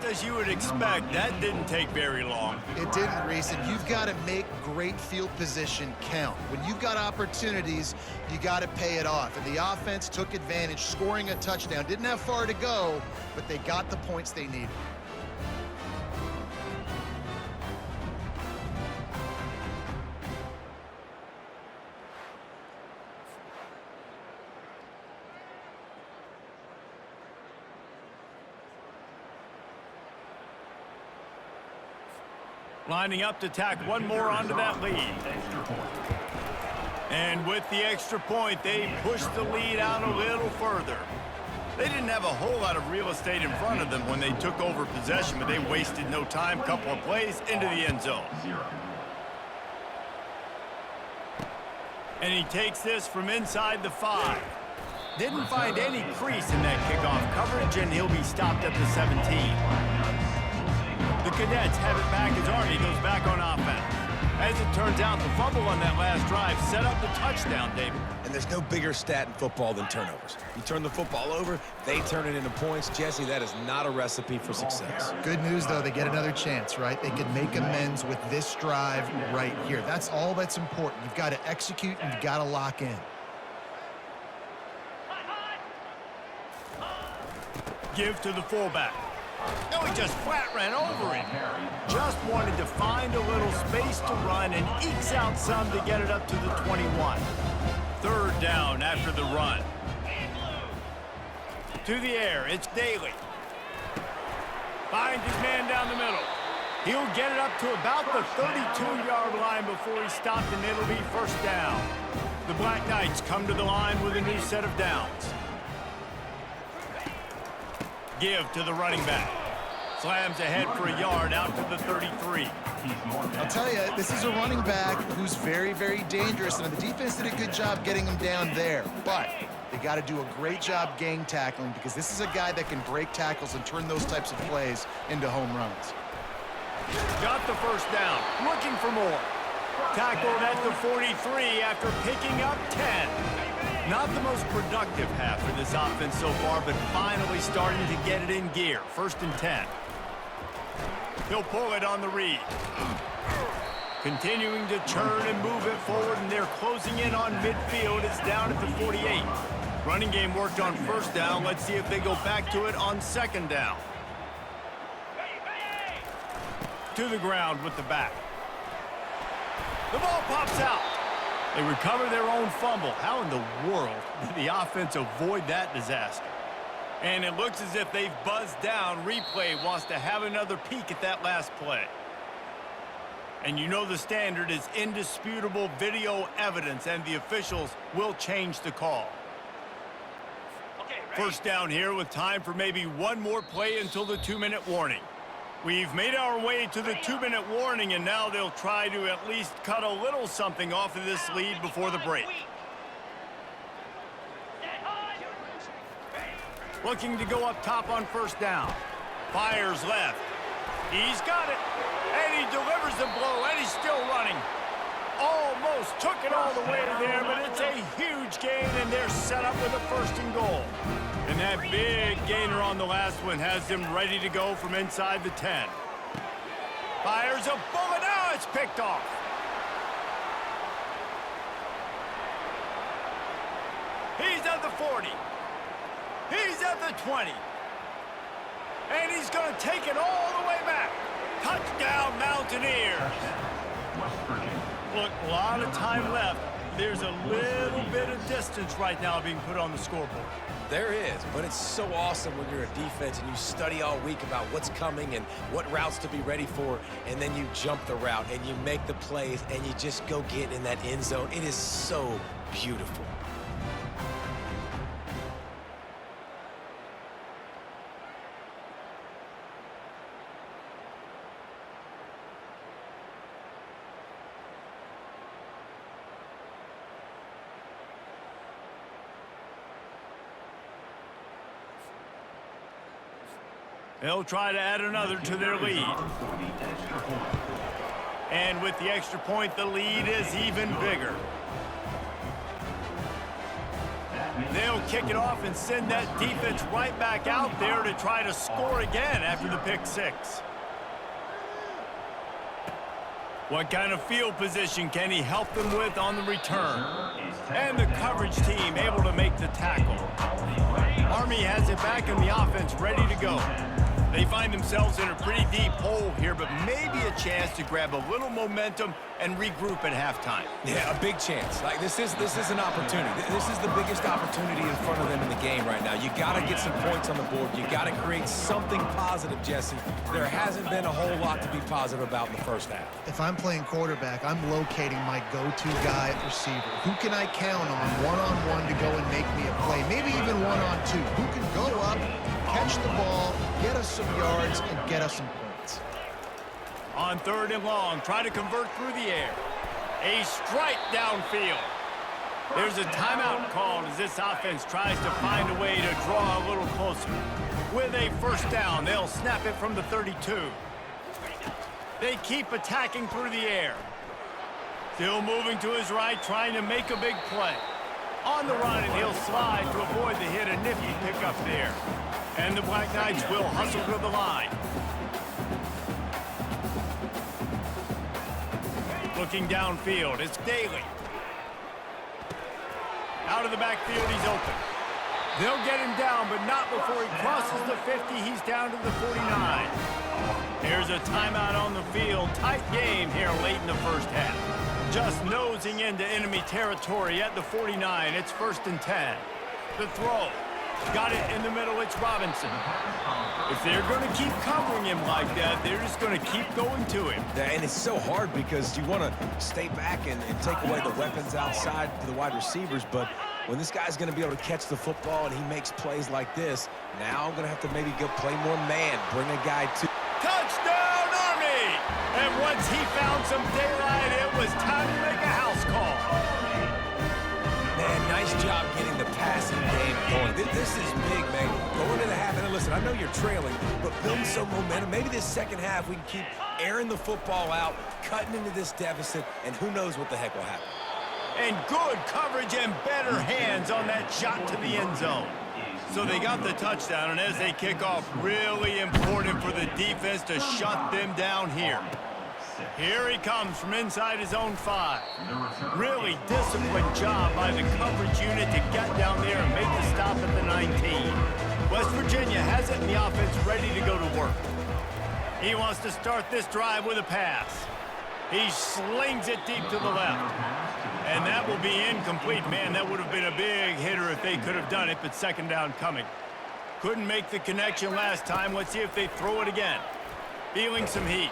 As you would expect, that didn't take very long. It didn't, Reese, and you've got to make great field position count. When you've got opportunities, you got to pay it off. And the offense took advantage, scoring a touchdown. Didn't have far to go, but they got the points they needed. Lining up to tack one more onto that lead. And with the extra point, they pushed the lead out a little further. They didn't have a whole lot of real estate in front of them when they took over possession, but they wasted no time. Couple of plays into the end zone. And he takes this from inside the 5. Didn't find any crease in that kickoff coverage, and he'll be stopped at the 17. The Cadets have it back as Army goes back on offense. As it turns out, the fumble on that last drive set up the touchdown, David. And there's no bigger stat in football than turnovers. You turn the football over, they turn it into points. Jesse, that is not a recipe for success. Good news, though, they get another chance, right? They can make amends with this drive right here. That's all that's important. You've got to execute and you've got to lock in. Give to the fullback. No, he just flat ran over him. Just wanted to find a little space to run and ekes out some to get it up to the 21. 3rd down after the run. To the air, it's Daly. Finds his man down the middle. He'll get it up to about the 32-yard line before he's stopped, and it'll be first down. The Black Knights come to the line with a new set of downs. Give to the running back. Slams ahead for a yard out to the 33. I'll tell you, this is a running back who's very, very dangerous, and the defense did a good job getting him down there. But they got to do a great job gang tackling, because this is a guy that can break tackles and turn those types of plays into home runs. Got the first down, looking for more. Tackled at the 43 after picking up 10. Not the most productive half for this offense so far, but finally starting to get it in gear. 1st and 10. He'll pull it on the read. Continuing to turn and move it forward, and they're closing in on midfield. It's down at the 48. Running game worked on 1st down. Let's see if they go back to it on 2nd down. To the ground with the back. The ball pops out. They recover their own fumble. How in the world did the offense avoid that disaster? And it looks as if they've buzzed down. Replay wants to have another peek at that last play. And you know the standard is indisputable video evidence, and the officials will change the call. First down here with time for maybe one more play until the 2-minute warning. We've made our way to the 2-minute warning, and now they'll try to at least cut a little something off of this lead before the break. Looking to go up top on 1st down. Fires left. He's got it. And he delivers the blow, and he's still running. Almost took it all the way there, but it's a huge gain, and they're set up with a 1st and goal. And that big gainer on the last one has them ready to go from inside the 10. Fires a bullet. Now it's picked off. He's at the 40. He's at the 20. And he's going to take it all the way back. Touchdown, Mountaineers. Look, a lot of time left. There's a little bit of distance right now being put on the scoreboard. There is, but it's so awesome when you're a defense and you study all week about what's coming and what routes to be ready for, and then you jump the route and you make the plays and you just go get in that end zone. It is so beautiful. They'll try to add another to their lead. And with the extra point, the lead is even bigger. They'll kick it off and send that defense right back out there to try to score again after the pick 6. What kind of field position can he help them with on the return? And the coverage team able to make the tackle. Army has it back in the offense, ready to go. They find themselves in a pretty deep hole here, but maybe a chance to grab a little momentum and regroup at halftime. Yeah, a big chance. Like this is an opportunity. This is the biggest opportunity in front of them in the game right now. You got to get some points on the board. You got to create something positive, Jesse. There hasn't been a whole lot to be positive about in the first half. If I'm playing quarterback, I'm locating my go-to guy at receiver. Who can I count on one-on-one to go and make me a play? Maybe even one-on-two. Who can go up, catch the ball, get us some yards, and get us some points. On 3rd and long, try to convert through the air. A strike downfield. There's a timeout called as this offense tries to find a way to draw a little closer. With a 1st down, they'll snap it from the 32. They keep attacking through the air. Still moving to his right, trying to make a big play. On the run, and he'll slide to avoid the hit. A nifty pickup there. And the Black Knights will hustle to the line. Looking downfield, it's Daly. Out of the backfield, he's open. They'll get him down, but not before he crosses the 50. He's down to the 49. Here's a timeout on the field. Tight game here late in the first half. Just nosing into enemy territory at the 49. It's 1st and 10. The throw. Got it in the middle, it's Robinson. If they're going to keep covering him like that, they're just going to keep going to him. Yeah, and it's so hard because you want to stay back and take away the weapons outside to the wide receivers, but when this guy's going to be able to catch the football and he makes plays like this, now I'm going to have to maybe go play more man, bring a guy to... Touchdown, Army! And once he found some daylight, it was time to make a house call. Man, nice job getting the passing game going. This is big, man. Going into the half, and listen, I know you're trailing, but building some momentum. Maybe this second half we can keep airing the football out, cutting into this deficit, and who knows what the heck will happen. And good coverage and better hands on that shot to the end zone. So they got the touchdown, and as they kick off, really important for the defense to shut them down here. Here he comes from inside his own 5. Really disciplined job by the coverage unit to get down there and make the stop at the 19. West Virginia has it in the offense ready to go to work. He wants to start this drive with a pass. He slings it deep to the left. And that will be incomplete. Man, that would have been a big hitter if they could have done it, but second down coming. Couldn't make the connection last time. Let's see if they throw it again. Feeling some heat.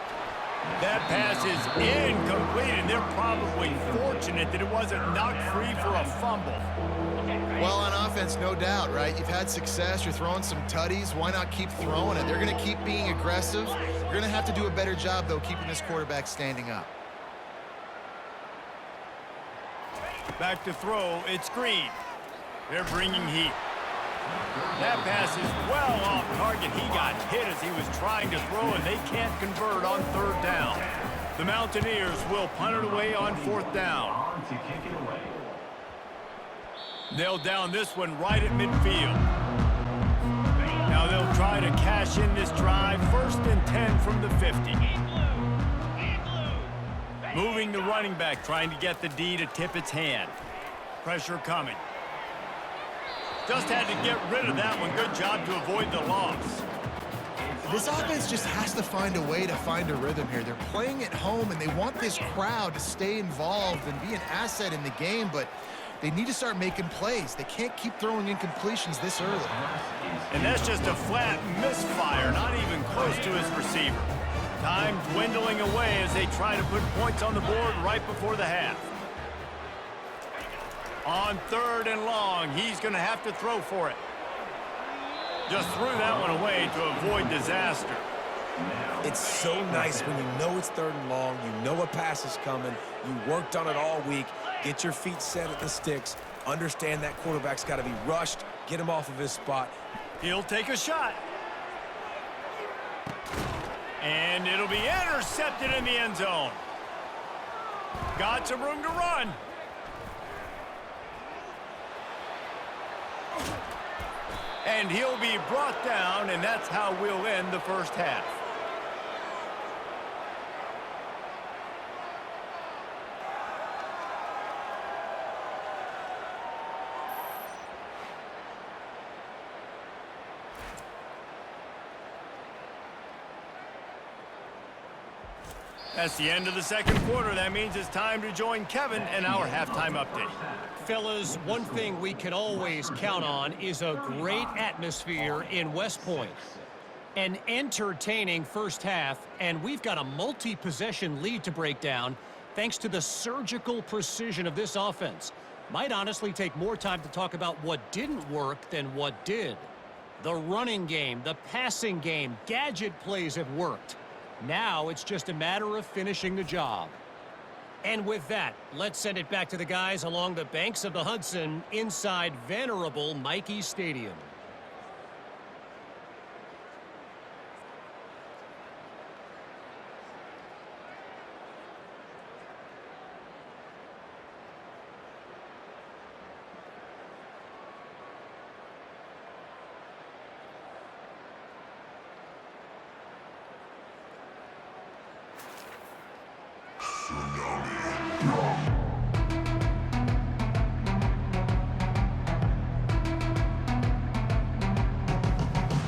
That pass is incomplete, and they're probably fortunate that it wasn't knocked free for a fumble. Well, on offense, no doubt, right? You've had success. You're throwing some tutties. Why not keep throwing it? They're going to keep being aggressive. You're going to have to do a better job, though, keeping this quarterback standing up. Back to throw, it's Green. They're bringing heat. That pass is well off target. He got hit as he was trying to throw, and they can't convert on third down. The Mountaineers will punt it away on fourth down. They'll down this one right at midfield. Now they'll try to cash in this drive. 1st and 10 from the 50. Moving the running back, trying to get the D to tip its hand. Pressure coming. Just had to get rid of that one. Good job to avoid the loss. This offense just has to find a way to find a rhythm here. They're playing at home, and they want this crowd to stay involved and be an asset in the game, but they need to start making plays. They can't keep throwing incompletions this early. And that's just a flat misfire, not even close to his receiver. Time dwindling away as they try to put points on the board right before the half. On 3rd and long, he's going to have to throw for it. Just threw that one away to avoid disaster. It's so nice when you know it's 3rd and long, you know a pass is coming, you worked on it all week, get your feet set at the sticks, understand that quarterback's got to be rushed, get him off of his spot. He'll take a shot. And it'll be intercepted in the end zone. Got some room to run. And he'll be brought down, and that's how we'll end the first half. That's the end of the second quarter. That means it's time to join Kevin and our halftime update. Fellas, one thing we can always count on is a great atmosphere in West Point. An entertaining first half, and we've got a multi-possession lead to break down thanks to the surgical precision of this offense. Might honestly take more time to talk about what didn't work than what did. The running game, the passing game, gadget plays have worked. Now it's just a matter of finishing the job. And with that, let's send it back to the guys along the banks of the Hudson inside venerable Michie Stadium.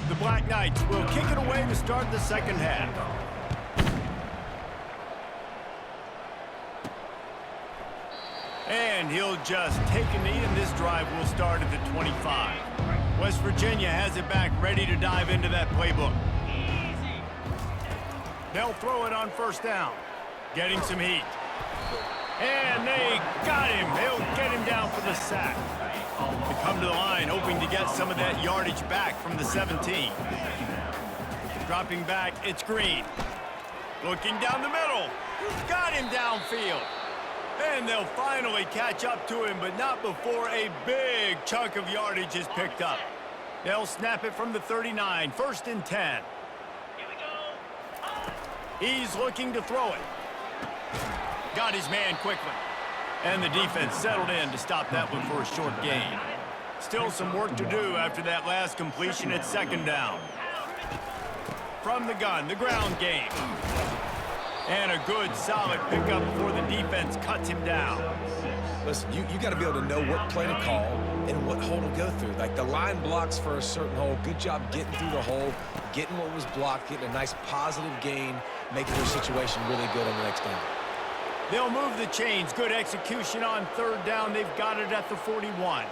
The Black Knights will kick it away to start the second half. And he'll just take a knee, and this drive will start at the 25. West Virginia has it back, ready to dive into that playbook. They'll throw it on first down, getting some heat. And they got him. They'll get him down for the sack. They come to the line, hoping to get some of that yardage back from the 17. Dropping back, it's Green. Looking down the middle. Got him downfield. And they'll finally catch up to him, but not before a big chunk of yardage is picked up. They'll snap it from the 39, 1st and 10. He's looking to throw it. Got his man quickly. And the defense settled in to stop that one for a short gain. Still some work to do after that last completion at 2nd down. From the gun, the ground game. And a good, solid pickup before the defense cuts him down. Listen, you got to be able to know what play to call and what hole to go through. Like the line blocks for a certain hole. Good job getting through the hole, getting what was blocked, getting a nice positive gain, making their situation really good on the next down. They'll move the chains. Good execution on 3rd down. They've got it at the 41.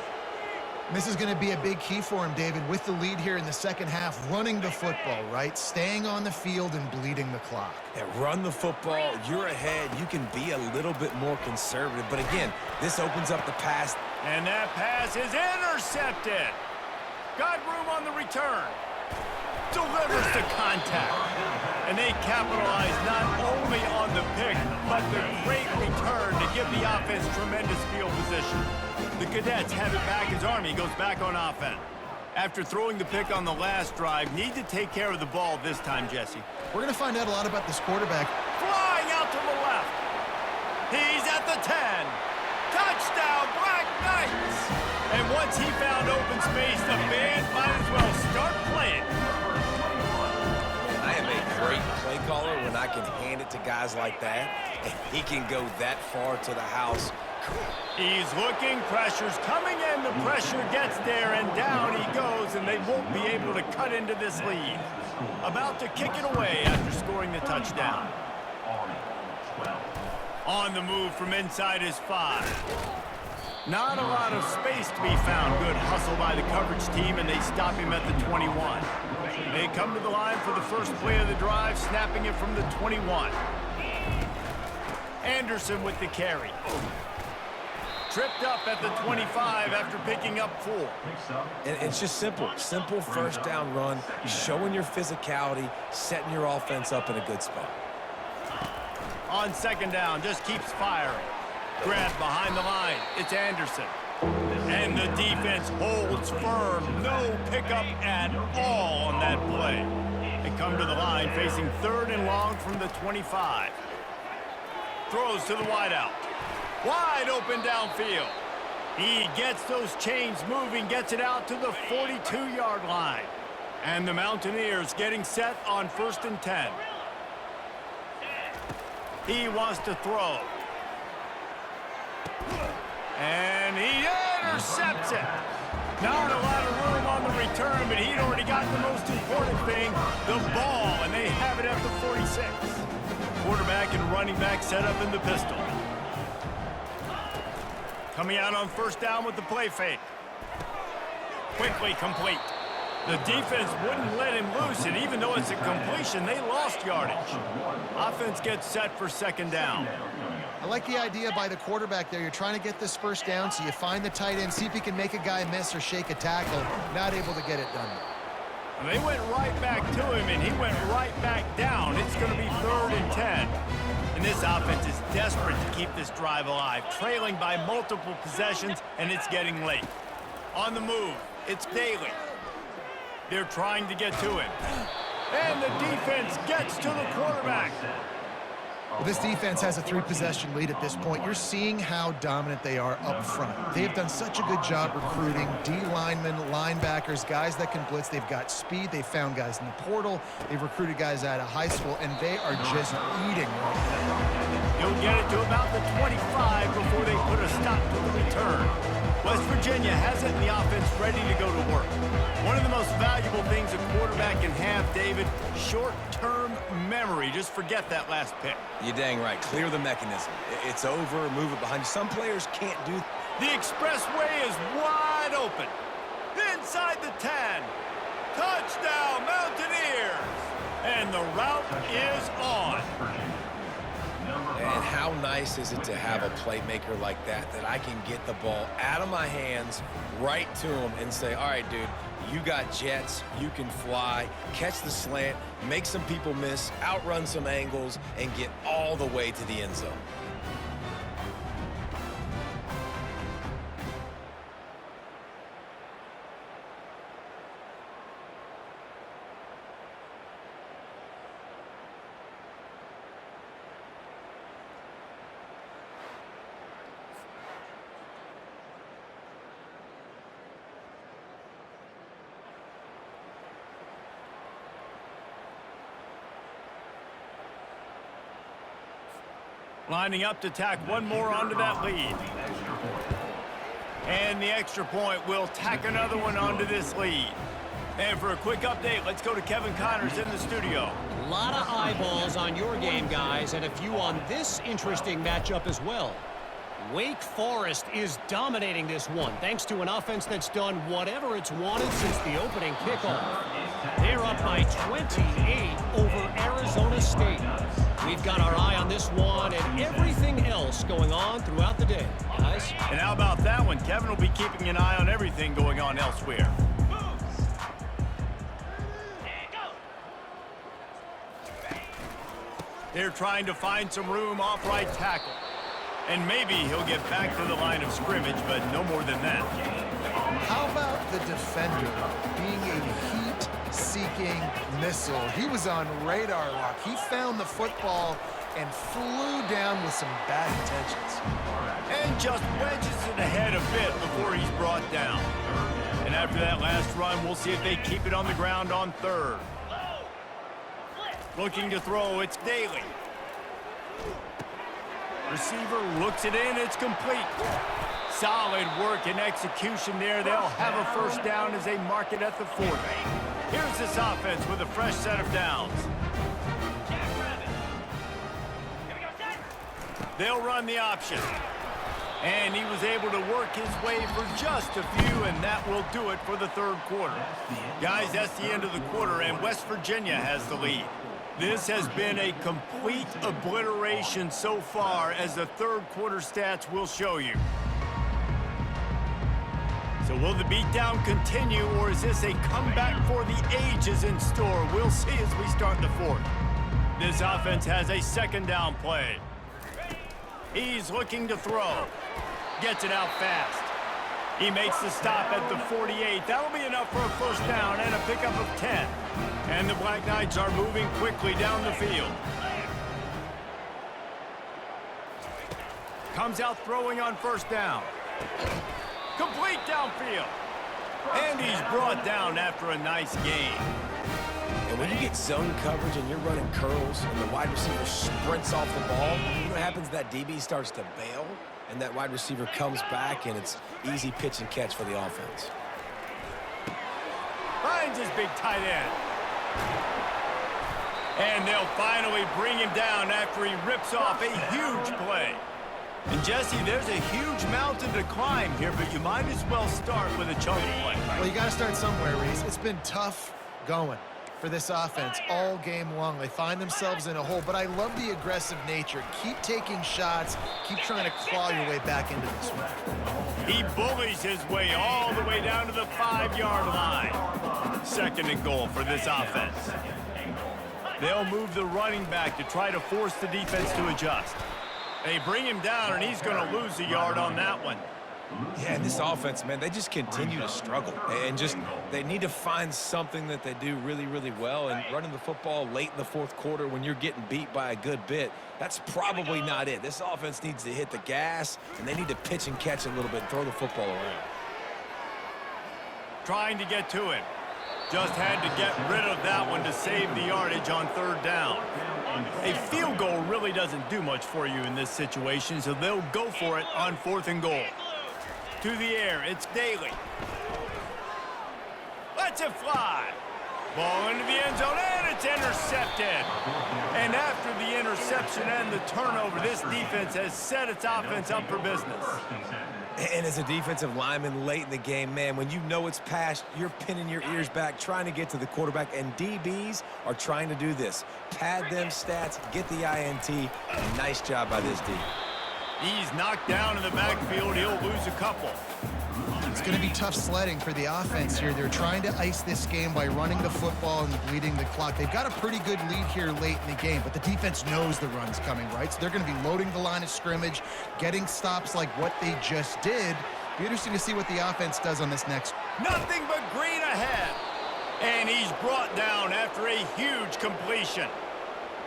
This is going to be a big key for him, David, with the lead here in the second half, running the football, right? Staying on the field and bleeding the clock. Yeah, run the football. You're ahead. You can be a little bit more conservative. But again, this opens up the pass. And that pass is intercepted. Got room on the return. Delivers the contact. And they capitalize not only on the pick, but the great return to give the offense tremendous field position. The Cadets have it back as Army goes back on offense. After throwing the pick on the last drive, need to take care of the ball this time, Jesse. We're going to find out a lot about this quarterback. Flying out to the left. He's at the 10. Touchdown, Black Knights. And once he found open space, the band might as well start playing. I am a great play caller when I can hand it to guys like that, and he can go that far to the house. He's looking, pressure's coming in, the pressure gets there, and down he goes, and they won't be able to cut into this lead. About to kick it away after scoring the touchdown. On the move from inside his 5. Not a lot of space to be found. Good hustle by the coverage team, and they stop him at the 21. They come to the line for the first play of the drive, snapping it from the 21. Anderson with the carry. Tripped up at the 25 after picking up 4. And it's just simple. Simple first down run, showing your physicality, setting your offense up in a good spot. On 2nd down, just keeps firing. Grabbed behind the line. It's Anderson. And the defense holds firm. No pickup at all on that play. They come to the line facing 3rd and long from the 25. Throws to the wideout. Wide open downfield. He gets those chains moving, gets it out to the 42-yard line. And the Mountaineers getting set on 1st and 10. He wants to throw. And he intercepts it. Not a lot of room on the return, but he'd already got the most important thing, the ball, and they have it at the 46. Quarterback and running back set up in the pistol. Coming out on 1st down with the play fake. Quickly complete. The defense wouldn't let him loose, and even though it's a completion, they lost yardage. Offense gets set for 2nd down. I like the idea by the quarterback there. You're trying to get this first down, so you find the tight end, see if he can make a guy miss or shake a tackle. Not able to get it done. And they went right back to him, and he went right back down. It's going to be 3rd and 10. And this offense is desperate to keep this drive alive, trailing by multiple possessions, and it's getting late. On the move, it's Daly. They're trying to get to him. And the defense gets to the quarterback. Well, this defense has a 3-possession lead at this point. You're seeing how dominant they are up front. They've done such a good job recruiting D-linemen, linebackers, guys that can blitz. They've got speed. They've found guys in the portal. They've recruited guys out of high school, and they are just eating right now. He'll get it to about the 25 before they put a stop to the return. West Virginia has it in the offense ready to go to work. One of the most valuable things a quarterback can have, David, short-term memory. Just forget that last pick. You're dang right. Clear the mechanism. It's over. Move it behind you. Some players can't do. The expressway is wide open. Inside the 10. Touchdown, Mountaineers. And the route is on. And how nice is it to have a playmaker like that I can get the ball out of my hands right to him and say, all right, dude, you got jets, you can fly, catch the slant, make some people miss, outrun some angles, and get all the way to the end zone. Lining up to tack one more onto that lead. And the extra point will tack another one onto this lead. And for a quick update, let's go to Kevin Connors in the studio. A lot of eyeballs on your game, guys, and a few on this interesting matchup as well. Wake Forest is dominating this one, thanks to an offense that's done whatever it's wanted since the opening kickoff. They're up by 28 over Arizona State. We've got our eye on this one and everything else going on throughout the day, guys. And how about that one? Kevin will be keeping an eye on everything going on elsewhere. They're trying to find some room off right tackle. And maybe he'll get back to the line of scrimmage, but no more than that. How about the defender being a heat-seeking missile? He was on radar lock. He found the football and flew down with some bad intentions. And just wedges it ahead a bit before he's brought down. And after that last run, we'll see if they keep it on the ground on third. Looking to throw, it's Daly. Receiver looks it in, it's complete. Solid work and execution there. They'll have a first down as they mark it at the 40. Here's this offense with a fresh set of downs. They'll run the option. And he was able to work his way for just a few, and that will do it for the third quarter. Guys, that's the end of the quarter, and West Virginia has the lead. This has been a complete obliteration so far, as the third quarter stats will show you. So will the beatdown continue, or is this a comeback for the ages in store? We'll see as we start the fourth. This offense has a second down play. He's looking to throw. Gets it out fast. He makes the stop at the 48. That'll be enough for a first down and a pickup of 10. And the Black Knights are moving quickly down the field. Comes out throwing on first down. Complete downfield. And he's brought down after a nice gain. And when you get zone coverage and you're running curls and the wide receiver sprints off the ball, you know what happens? That DB starts to bail, and that wide receiver comes back, and it's easy pitch and catch for the offense. Finds his big tight end. And they'll finally bring him down after he rips off a huge play. And Jesse, there's a huge mountain to climb here, but you might as well start with a chunk play. Well, you got to start somewhere, Reese. It's been tough going for this offense all game long. They find themselves in a hole, but I love the aggressive nature. Keep taking shots. Keep trying to claw your way back into this one. He bullies his way all the way down to the 5-yard line. Second and goal for this offense. They'll move the running back to try to force the defense to adjust. They bring him down, and he's going to lose a yard on that one. Yeah, and this offense, man, they just continue to struggle. And they need to find something that they do really, really well. And running the football late in the fourth quarter when you're getting beat by a good bit, that's probably not it. This offense needs to hit the gas, and they need to pitch and catch a little bit and throw the football around. Trying to get to him. Just had to get rid of that one to save the yardage on third down. A field goal really doesn't do much for you in this situation, so they'll go for it on 4th and goal. To the air, it's Daly. Lets it fly. Ball into the end zone, and it's intercepted. And after the interception and the turnover, this defense has set its offense up for business. And as a defensive lineman late in the game, man, when you know it's passed, you're pinning your ears back, trying to get to the quarterback, and DBs are trying to do this. Pad them stats, get the INT. Nice job by this D. He's knocked down in the backfield. He'll lose a couple. It's going to be tough sledding for the offense here. They're trying to ice this game by running the football and bleeding the clock. They've got a pretty good lead here late in the game, but the defense knows the run's coming, right? So they're going to be loading the line of scrimmage, getting stops like what they just did. Be interesting to see what the offense does on this next. Nothing but green ahead. And he's brought down after a huge completion.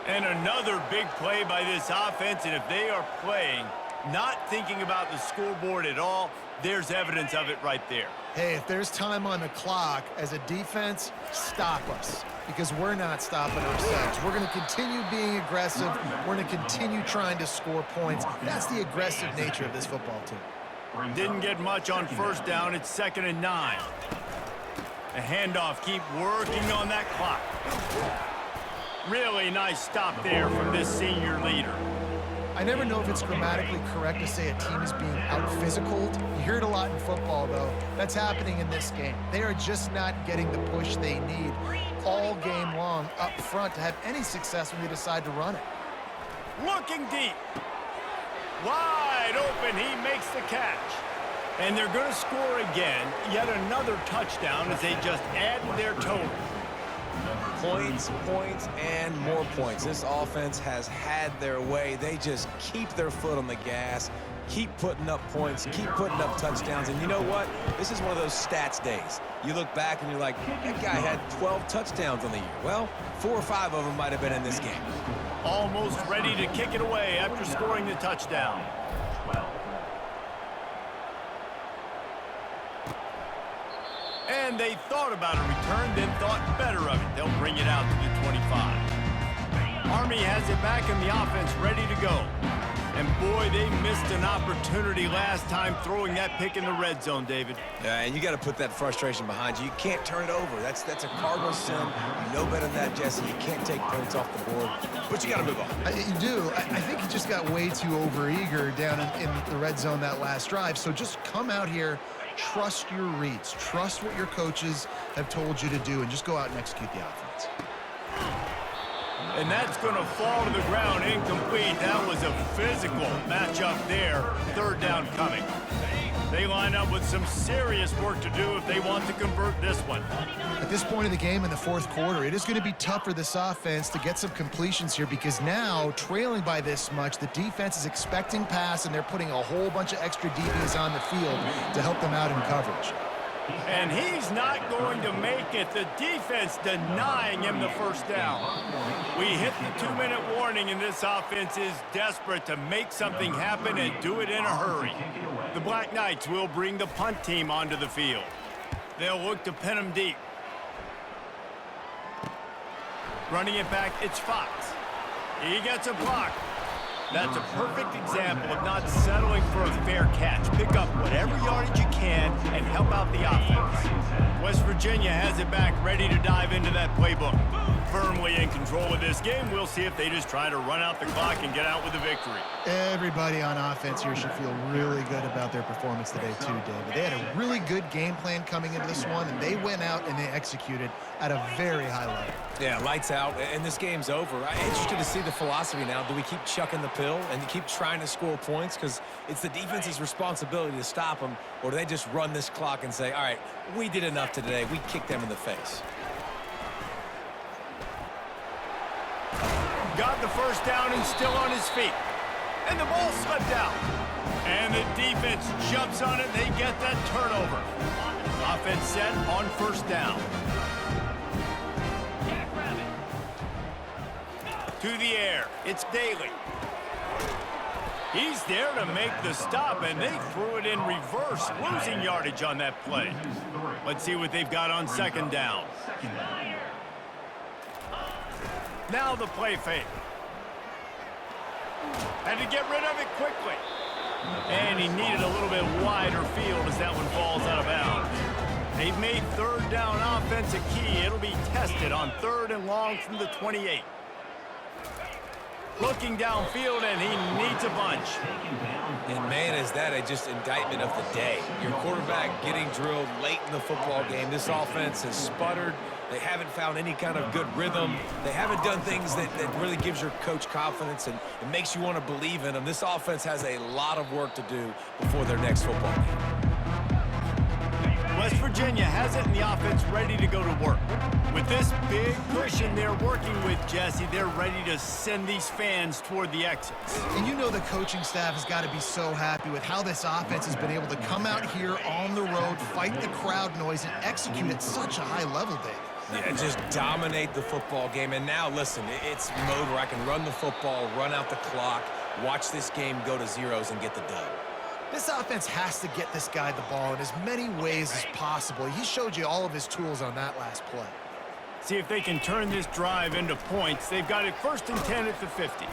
And another big play by this offense, and if they are playing, not thinking about the scoreboard at all, there's evidence of it right there. Hey, if there's time on the clock, as a defense, stop us. Because we're not stopping ourselves. We're going to continue being aggressive. We're going to continue trying to score points. That's the aggressive nature of this football team. Didn't get much on first down. It's 2nd and 9. A handoff. Keep working on that clock. Really nice stop there from this senior leader. I never know if it's grammatically correct to say a team is being out-physicaled. You hear it a lot in football, though. That's happening in this game. They are just not getting the push they need all game long up front to have any success when they decide to run it. Looking deep. Wide open. He makes the catch. And they're going to score again. Yet another touchdown as they just add to their total. Points, points, and more points. This offense has had their way. They just keep their foot on the gas, keep putting up points, keep putting up touchdowns. And you know what? This is one of those stats days. You look back and you're like, that guy had 12 touchdowns on the year. Well, 4 or 5 of them might have been in this game. Almost ready to kick it away after scoring the touchdown. And they thought about a return, then thought better of it. They'll bring it out to the 25. Army has it back in the offense, ready to go. And boy, they missed an opportunity last time throwing that pick in the red zone, David. Yeah, and you got to put that frustration behind you. You can't turn it over. That's a cardinal sin. You know better than that, Jesse. You can't take points off the board, but you got to move on. You do. I think he just got way too overeager down in the red zone that last drive. So just come out here, trust your reads, trust what your coaches have told you to do, and just go out and execute the offense. And that's going to fall to the ground incomplete. That was a physical matchup there. 3rd down coming. They line up with some serious work to do if they want to convert this one. At this point of the game in the 4th quarter, it is going to be tough for this offense to get some completions here because now, trailing by this much, the defense is expecting pass, and they're putting a whole bunch of extra DBs on the field to help them out in coverage. And he's not going to make it. The defense denying him the 1st down. We hit the 2-minute warning, and this offense is desperate to make something happen and do it in a hurry. The Black Knights will bring the punt team onto the field. They'll look to pin him deep. Running it back, it's Fox. He gets a block. That's a perfect example of not settling for a fair catch. Pick up whatever yardage you can and help out the offense. West Virginia has it back, ready to dive into that playbook. Firmly in control of this game. We'll see if they just try to run out the clock and get out with a victory. Everybody on offense here should feel really good about their performance today too, David. They had a really good game plan coming into this one, and they went out and they executed at a very high level. Yeah, lights out, and this game's over. I'm interested to see the philosophy now. Do we keep chucking the pill and keep trying to score points because it's the defense's responsibility to stop them, or do they just run this clock and say, all right, we did enough today, we kicked them in the face? Got the 1st down and still on his feet. And the ball slipped out. And the defense jumps on it. They get that turnover. Offense set on 1st down. To the air. It's Daly. He's there to make the stop, and they threw it in reverse, losing yardage on that play. Let's see what they've got on 2nd down. Now the play fake. Had to get rid of it quickly. And he needed a little bit wider field as that one falls out of bounds. They've made third down offense a key. It'll be tested on 3rd and long from the 28. Looking downfield, and he needs a bunch. And, man, is that just indictment of the day. Your quarterback getting drilled late in the football game. This offense has sputtered. They haven't found any kind of good rhythm. They haven't done things that really gives your coach confidence and it makes you want to believe in them. This offense has a lot of work to do before their next football game. West Virginia has it, and the offense ready to go to work. With this big cushion they're working with, Jesse, they're ready to send these fans toward the exits. And you know the coaching staff has got to be so happy with how this offense has been able to come out here on the road, fight the crowd noise, and execute at such a high level, David. Yeah, just dominate the football game. And now, listen, it's mode where I can run the football, run out the clock, watch this game go to zeros and get the dub. This offense has to get this guy the ball in as many ways as possible. He showed you all of his tools on that last play. See if they can turn this drive into points. They've got it 1st and 10 at the 50.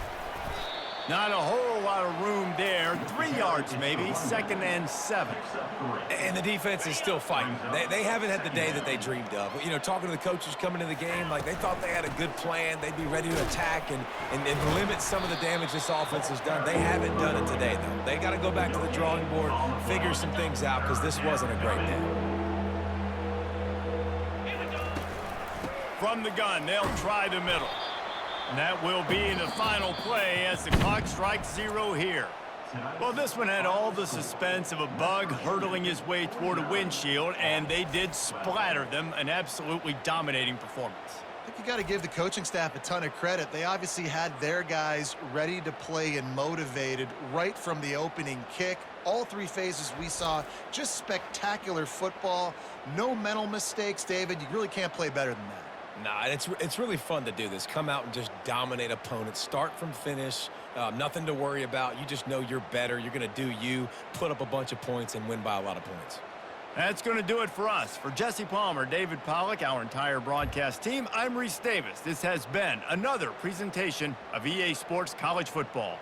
Not a whole lot of room there. 3 yards maybe. 2nd and 7. And the defense is still fighting. They haven't had the day that they dreamed of. You know, talking to the coaches coming into the game, like they thought they had a good plan. They'd be ready to attack and limit some of the damage this offense has done. They haven't done it today, though. They got to go back to the drawing board, figure some things out, because this wasn't a great day. From the gun, they'll try the middle. And that will be the final play as the clock strikes 0 here. Well, this one had all the suspense of a bug hurtling his way toward a windshield, and they did splatter them. An absolutely dominating performance. I think you got to give the coaching staff a ton of credit. They obviously had their guys ready to play and motivated right from the opening kick. All 3 phases we saw, just spectacular football. No mental mistakes, David. You really can't play better than that. Nah, it's really fun to do this. Come out and just dominate opponents. Start from finish. Nothing to worry about. You just know you're better. You're going to do you, put up a bunch of points, and win by a lot of points. That's going to do it for us. For Jesse Palmer, David Pollack, our entire broadcast team, I'm Reese Davis. This has been another presentation of EA Sports College Football.